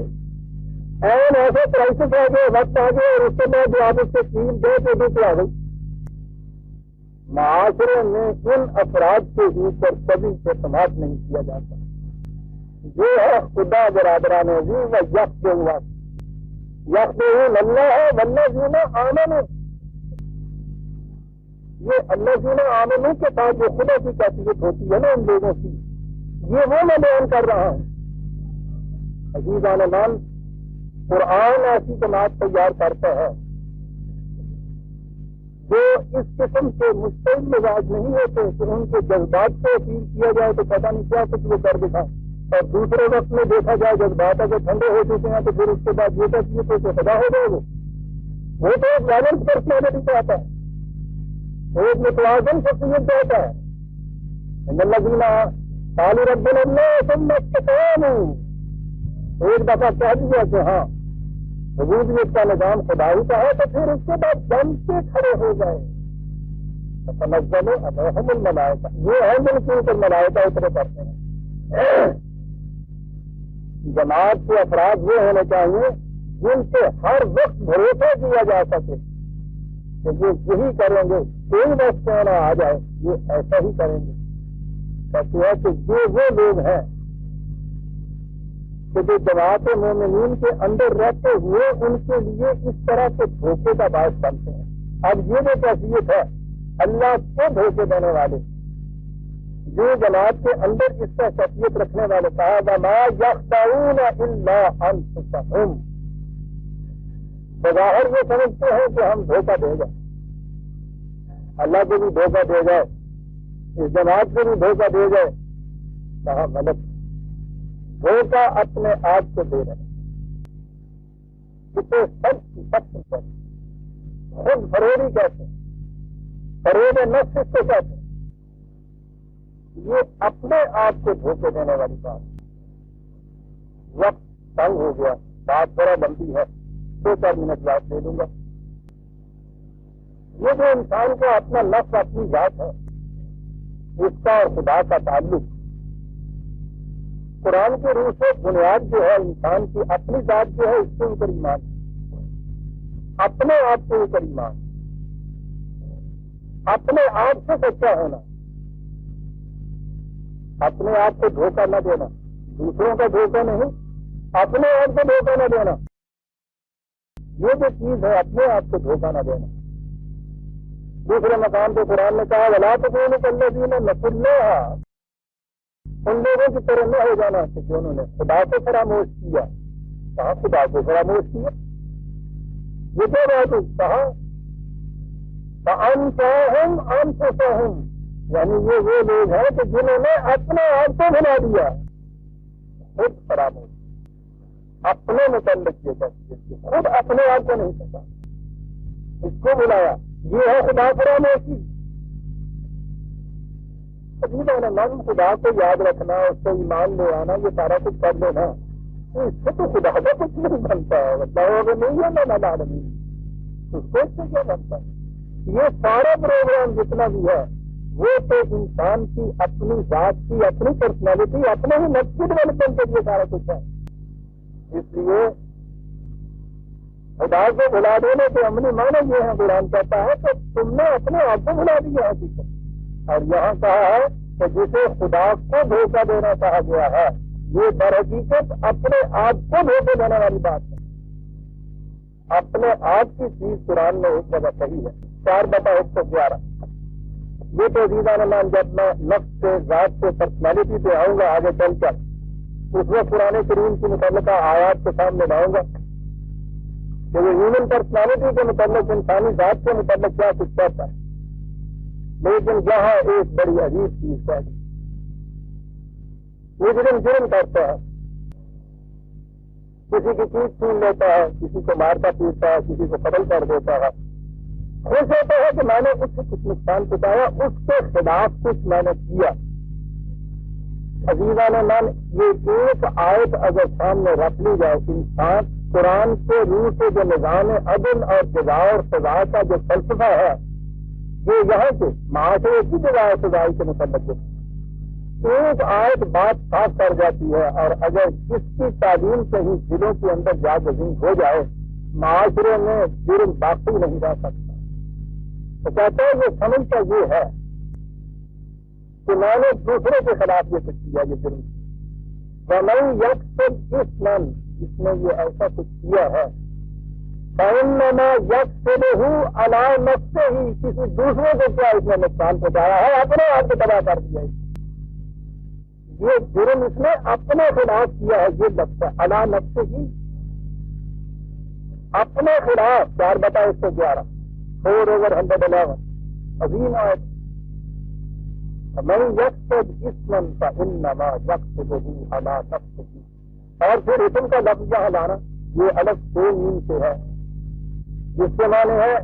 این ایسے کرائسس آ گئے، وقت آ گئے اور اس کے بعد جو آپ اس سے چیز دے تو بھی آ گئی۔ معاشرے میں ان افراد کے اوپر کبھی اعتماد نہیں کیا جاتا۔ یہ ہے خدا برادران عزیز و یکس ہوا یکس اللہ ہے ولہ جینا آمن، یہ اللہ جینا آمنوں کے ساتھ جو خدا کی کیفیت ہوتی ہے نا ان لوگوں کی، یہ وہ میں بیان کر رہا ہوں۔ عزیزان مان، قرآن ایسی جماعت تیار کرتا ہے جو اس قسم کے مستعد مزاج نہیں ہوتے کہ ان کے جذبات کو اپیل کیا جائے تو پتہ نہیں کیا کچھ وہ کر دکھائیں، اور دوسرے وقت میں دیکھا جائے جذبات اگر ٹھنڈے ہو چکے ہیں تو پھر اس کے بعد یہ کیفیت ہو تو خدا ہو جائے وہ تو ایک بیلنس پرسنالٹی چاہتا ہے، ایک متوازن شخصیت چاہتا ہے۔ الذین قالوا ربنا اللہ ثم استقاموا، ایک دفعہ کہہ دیا کہ ہاں ربوبیت کا نظام خدائی کا ہے تو پھر اس کے بعد دم سے کھڑے ہو گئے۔ تنزل علیہم الملائکہ، یہ ہے جن کے اوپر ملائکہ اترے کرتے ہیں۔ جماعت کے افراد یہ ہونے چاہیے جن سے ہر وقت بھروسہ کیا جا سکے کہ یہ یہی کریں گے، کوئی وقت کیوں نہ آ جائے یہ ایسا ہی کریں گے۔ کہتے ہیں کہ یہ وہ لوگ ہیں کہ جو جماعت مومنین کے اندر رہتے ہوئے ان کے لیے اس طرح کے دھوکے کا باعث بنتے ہیں۔ اب یہ جو کیفیت ہے اللہ کو دھوکے دینے والے، جو جماعت کے اندر اس کا کیفیت رکھنے والے، کہا وما یخدعون الا انفسہم، بظاہر یہ سمجھتے ہیں کہ ہم دھوکہ دے گئے، اللہ کو بھی دھوکہ دے گئے، اس جماعت کو بھی دھوکہ دے گئے۔ کہا غلط، دھوکہ اپنے آپ کو دے رہے، اسے سب کی سخت پر خود فریبی کہتے ہیں، فریب نفس اس کو کہتے ہیں۔ یہ اپنے آپ کو دھوکے دینے والی بات۔ وقت تنگ ہو گیا، بات تھوڑا لمبی ہے، 2-4 منٹ بات لے لوں گا۔ یہ جو انسان کو اپنا نفس اپنی ذات ہے اس کا اور خدا کا تعلق، قرآن کے روح سے بنیاد جو ہے انسان کی اپنی ذات جو ہے اس کے اوپر ایمان، اپنے آپ کے اوپر ایمان، اپنے آپ سے سچا ہونا، اپنے آپ کو دھوکہ نہ دینا، دوسروں کا دھوکہ نہیں، اپنے آپ کو دھوکہ نہ دینا۔ یہ جو چیز ہے اپنے آپ کو دھوکہ نہ دینا۔ دوسرے مقام پہ قرآن نے کہا ولا تکونوا کالذین نسوا اللہ، ان لوگوں کی طرح نہ ہو جانا کہ جنہوں نے خدا کو فراموش کیا۔ کہا خدا کو فراموش کیا، یہ کیا بات ہے؟ کہا فانساہم انفسہم، یعنی یہ وہ لوگ ہیں کہ جنہوں نے اپنے آپ کو بھلا دیا، خود فراموش، اپنے متعلق یہ کہتے خود اپنے آپ کو نہیں پتا، اس کو بلایا، یہ ہے خدا فراموشی۔ من خدا کو یاد رکھنا، اس کو ایمان لے آنا، یہ سارا کچھ کر لینا، اس سے تو خدا کا کچھ نہیں بنتا ہے، اگر نہیں ہے نا العالمین، اس کو اس سے کیا بنتا ہے؟ یہ سارا پروگرام جتنا بھی ہے وہ تو انسان کی اپنی ذات کی، اپنی پرسنالٹی، اپنے ہی نفس کی ڈیولپمنٹ کے لیے سارا کچھ ہے۔ اس لیے خدا کو بھلا دینے کے عملی معنی یہ ہے، قرآن کہتا ہے کہ تم نے اپنے آپ کو بھلا دیا حقیقت۔ اور یہاں کہا ہے کہ جسے خدا کو دھوکہ دینا کہا گیا ہے، یہ در حقیقت اپنے آپ کو دھوکہ دینے والی بات ہے۔ اپنے آپ کی چیز قرآن میں ایک جگہ صحیح ہے، 4/111۔ یہ تو عزیزان مان جب میں نفس سے، ذات سے، پرسنالٹی پہ آؤں گا آگے چل کر، اس وقت قرآن کریم کی متعلقہ آیات کے سامنے لاؤں گا کہ وہ ہیومن پرسنالٹی کے متعلق، انسانی ذات کے متعلق کیا کچھ کہتا ہے۔ لیکن یہاں ایک بڑی عجیب چیز ہے، مجرم جرم کرتا ہے، کسی کی چیز چھین لیتا ہے، کسی کو مارتا پیٹتا ہے، کسی کو قتل کر دیتا ہے، خوش ہوتا ہے کہ میں نے اس سے کچھ نقصان پہنچایا، اس کے خلاف کچھ میں نے کیا۔ عزیزان من، یہ ایک آیت اگر سامنے رکھ لی جائے، انسان قرآن کے روح سے جو نظام عدل اور جزا اور سزا کا جو فلسفہ ہے، یہ یہاں کے معاشرے کی جزا اور سزائی کے متعلق ایک آیت بات صاف کر جاتی ہے، اور اگر اس کی تعلیم سے ہی دلوں کے اندر جا گزین ہو جائے، معاشرے میں جرم باقی نہیں رہ سکتا۔ تو کہتا ہے یہ سمجھتا یہ ہے کہ میں نے دوسرے کے خلاف یہ کچھ کیا، یہ جرم وَمَن يَكْسِبْ إِثْمًا، جس نے یہ ایسا کچھ کیا ہے، فَإِنَّمَا يَكْسِبُهُ عَلَىٰ نَفْسِهِ، کسی دوسرے کو کیا اس نے نقصان پہنچایا ہے، اپنے آپ کو تباہ کر دیا۔ یہ جرم اس نے اپنے خلاف کیا ہے، یہ لفظ ہے عَلَىٰ نَفْسِهِ، اپنے خلاف۔ 4/111، 4/111، عظیم آیت۔ من يكسب اثما فانما يكسبه على نفسه، اور پھر اسم کا لفظ یہاں لانا، یہ الگ سے مین سے ہے، جس کے معنی ہے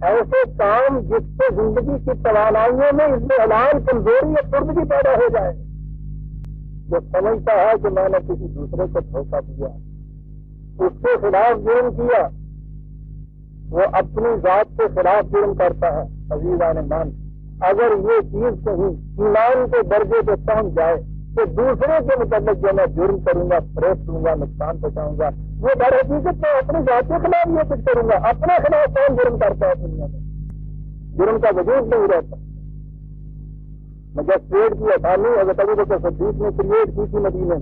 ایسے کام جس سے زندگی کی توانائیوں میں اضمحلال، کمزوری اور پردگی پیدا ہو جائے۔ جو سمجھتا ہے کہ میں نے کسی دوسرے کو دھوکہ دیا، اس کے خلاف جرم کیا، وہ اپنی ذات کے خلاف جرم کرتا ہے۔ عزیزان مان، اگر یہ چیز کہیں ایمان کے درجے پہ پہنچ جائے کہ دوسرے کے متعلق جو میں جرم کروں گا، فریب دوں گا، نقصان پہنچاؤں گا، وہ در حقیقت میں اپنی ذات کے خلاف یہ کچھ کروں گا۔ اپنے خلاف کون جرم کرتا ہے دنیا میں؟ جرم کا وجود نہیں رہتا۔ مجسٹریٹ کی آسانی حضرت ابو بکر صدیق نے کریٹ کی تھی مدینے میں،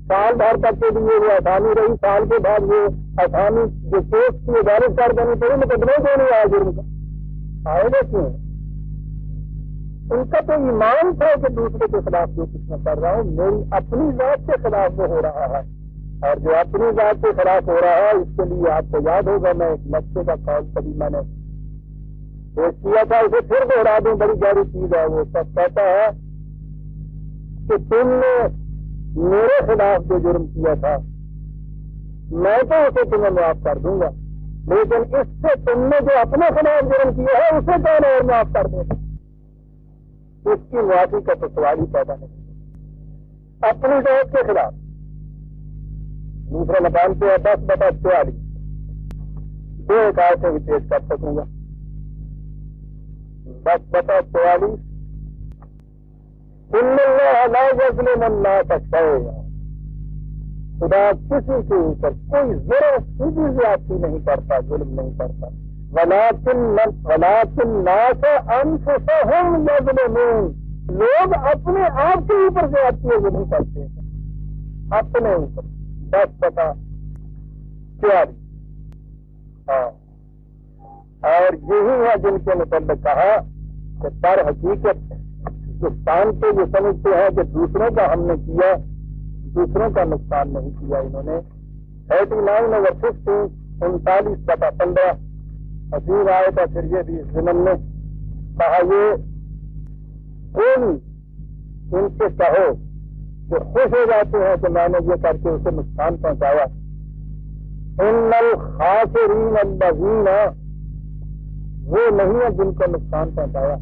سال بھر تک کے لیے وہ آسانی رہی، سال کے بعد یہ آسانی جو کیس کی ادارت کر دینی پڑی، مقدمے کو نہیں آیا جرم کا۔ آئے گا کیوں؟ ان کا تو ایمان تھا کہ دوسرے کے خلاف جو کچھ میں کر رہا ہوں، میری اپنی ذات کے خلاف وہ ہو رہا ہے، اور جو اپنی ذات کے خلاف ہو رہا ہے اس کے لیے آپ کو یاد ہوگا میں ایک نقشے کا قول کبھی میں نے پیش کیا تھا، اسے پھر دوہرا دوں، بڑی گہری چیز ہے۔ وہ سب کہتا ہے کہ تم نے میرے خلاف جو جرم کیا تھا میں تو اسے تمہیں معاف کر دوں گا، لیکن اس سے تم نے جو اپنے خلاف جرم کیا ہے اسے کون اور معاف کر دے گا؟ اس کی معافی کا تو سوال ہی پیدا نہیں۔ اپنی ذات کے خلاف دوسرا مقام سے 10/44 دو آیتیں بھی پیش کر سکوں گا۔ 10/44، ان اللہ لا یظلم الناس شیئا، خدا کسی کے اوپر کوئی ذرا سی بھی زیادتی نہیں کرتا، ظلم نہیں کرتا۔ ولکن الناس انفسهم یظلمون، لوگ اپنے آپ کے اوپر زیادتی ظلم کرتے ہیں، اپنے اوپر۔ 10/44، اور یہی ہے جن کے متعلق کہا کہ در حقیقت ہندوستان کو یہ سمجھتے ہیں کہ دوسروں کا ہم نے کیا، دوسروں کا نقصان نہیں کیا انہوں نے۔ 39/50، 39/15 عظیم آئے تھا۔ پھر یہ بھی ضمن میں کہا، یہ ان سے کہو کہ خوش ہو جاتے ہیں کہ میں نے یہ کر کے اسے نقصان پہنچایا۔ ان الخاسرین الذین، وہ نہیں ہے جن کو نقصان پہنچایا،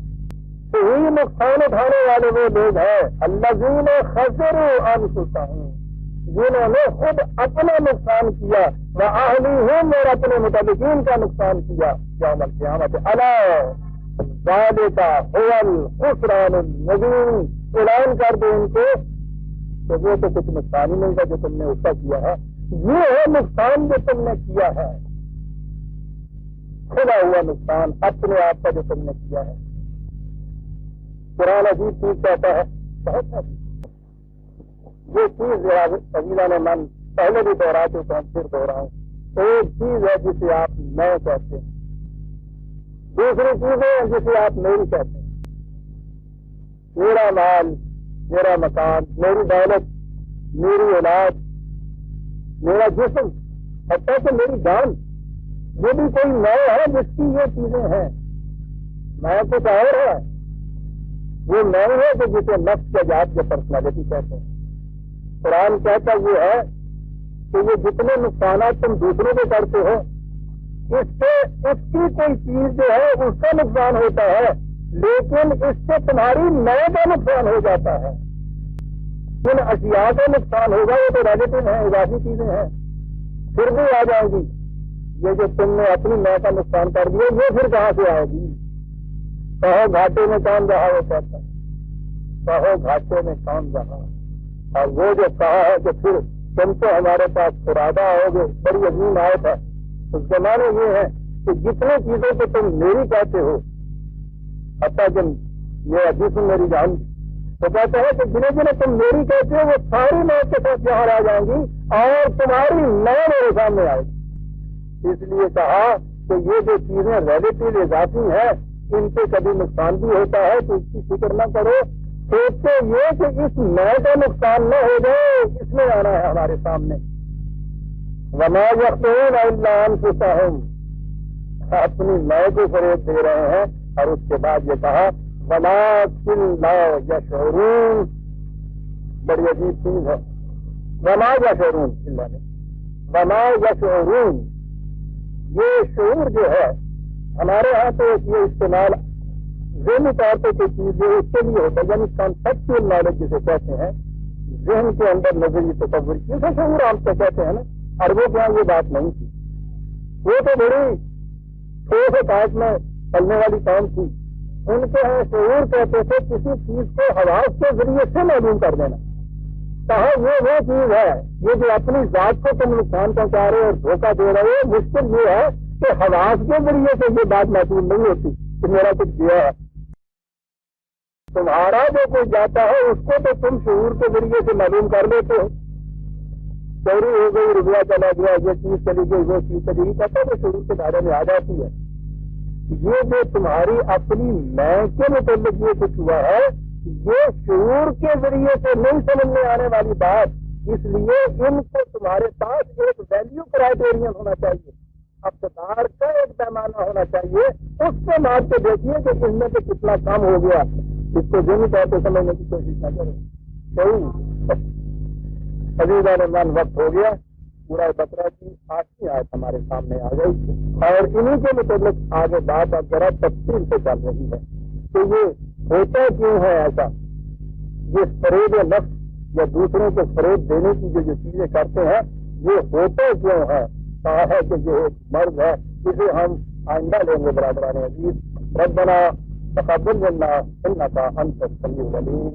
صحیح نقصان اٹھانے والے وہ لوگ ہیں الذین خسروا انفسہم، جنہوں نے خود اپنا نقصان کیا، وَأَهْلِهِمْ، اور اپنے متعلقین کا نقصان کیا یوم القیامت۔ أَلَا ذَلِكَ هُوَ الْخُسْرَانُ الْمُبِينُ، اعلان کر دو ان کو کہ وہ تو کچھ نقصان ہی نہیں تھا جو تم نے اس کا کیا ہے، یہ ہے نقصان جو تم نے کیا ہے، کھلا ہوا نقصان اپنے آپ کا جو تم نے کیا ہے۔ قرآن عجیب چیز کہتا ہے، بہت عجیب یہ چیز عزیزہ نے من پہلے بھی دوہرا چکا ہوں، پھر دوہراؤں۔ ایک چیز ہے جسے آپ میں کہتے ہیں، دوسری چیز ہے جسے آپ میری کہتے ہیں۔ میرا مال، میرا مکان، میری دولت، میری اولاد، میرا جسم، حتیٰ کہ میری جان، یہ بھی کوئی میں ہے جس کی یہ چیزیں ہیں۔ میں کچھ اور ہے، وہ میں ہے کہ جسے نفس یا ذات یا پرسنالٹی کہتے ہیں۔ قرآن کہتا یہ ہے کہ یہ جتنے نقصانات تم دوسروں کو کرتے ہو، اس سے اس کی کوئی چیز جو ہے اس کا نقصان ہوتا ہے، لیکن اس سے تمہاری میں کا نقصان ہو جاتا ہے۔ جن اشیاء کا نقصان ہوگا وہ تو ریلیٹو ہیں، اضافی چیزیں ہیں، پھر بھی آ جائیں گی۔ یہ جو تم نے اپنی میں کا نقصان کر دیا یہ پھر کہاں سے آئے گی؟ کہو گھاٹے میں کون رہا، وہ کہتا ہے کہو گھاٹے میں کون رہا۔ اور وہ جو کہا ہے کہ پھر تم تو ہمارے پاس فرادہ آؤ گے، بڑی عظیم آیت ہے۔ اس کے معنی یہ ہے کہ جتنے چیزوں کو تم میری کہتے ہو، حتیٰ کہ یہ جسم میری جان، تو کہتے ہیں کہ جنہیں جنہیں تم میری کہتے ہو وہ ساری موت کے ساتھ باہر آ جائیں گی اور تمہاری میں میرے سامنے آئے گی۔ اس لیے کہا کہ یہ جو چیزیں ریلیٹیو اضافی ہیں ان سے کبھی نقصان بھی ہوتا ہے تو اس کی فکر نہ کرو، سوچتے یہ کہ اس میں کا نقصان نہ ہو جائے، اس میں آنا ہے ہمارے سامنے۔ وما یخدعون الا انفسہم، اپنی میں کو فریب دے رہے ہیں۔ اور اس کے بعد یہ کہا ولکن لا یشعرون، بڑی عجیب چیز ہے، وما یشعرون، اللہ نے وما یشعرون، یہ شعور جو ہے ہمارے ہاں تو یہ استعمال ذہنی طور پہ کوئی چیز ہے اس کے لیے ہوتا ہے، یعنی کانسیپچل نالج جسے کہتے ہیں، ذہن کے اندر نظری تصور، جسے شعور عام سے کہتے ہیں نا، اور وہ کیا یہ بات نہیں تھی، وہ تو بڑی ٹھوس کاٹ میں چلنے والی قوم تھی۔ ان کے ہاں شعور کہتے تھے کسی چیز کو حواس کے ذریعے سے معلوم کر دینا۔ کہا یہ وہ چیز ہے یہ جو اپنی ذات کو تم نقصان پہنچا رہے اور دھوکہ دے رہے ہو، مشکل یہ ہے کہ حواس کے ذریعے سے یہ بات محسوس نہیں ہوتی کہ میرا کچھ گیا ہے۔ تمہارا جو کوئی جاتا ہے اس کو تو تم شعور کے ذریعے سے معلوم کر لیتے ہو، چوری ہو گئی، روپیہ چلا گیا، یہ چیز چلی گئی، وہ چیز چلی گئی، کہتا ہے وہ شعور کے دائرے میں آ جاتی ہے۔ یہ جو تمہاری اپنی میں کے متعلق یہ کچھ ہوا ہے یہ شعور کے ذریعے سے نہیں سمجھ میں آنے والی بات، اس لیے ان کو تمہارے پاس ایک ویلیو کرائیٹیرین ہونا چاہیے، اقتدار کا ایک پیمانہ ہونا چاہیے، اس سے مار کے دیکھیے کہ اس میں سے کتنا کام ہو گیا، اس کو ذہنی طور پہ سمجھنے کی کوشش نہ کریں۔ صحیح عزیزہ نے من وقت ہو گیا، پورا بقرہ کی 8ویں آیت ہمارے سامنے آ گئی اور انہی کے متعلق آگے بات اب ذرا تفصیل سے چل رہی ہے کہ یہ ہوتا کیوں ہے ایسا، یہ فریب نفس یا دوسروں کو فریب دینے کی جو چیزیں کرتے ہیں یہ ہوتا کیوں ہے۔ کہا ہے کہ یہ ایک مرض ہے، اسے ہم آئندہ لیں گے برادران عزیز۔ ربنا تقبل منا انک انت السمیع العلیم۔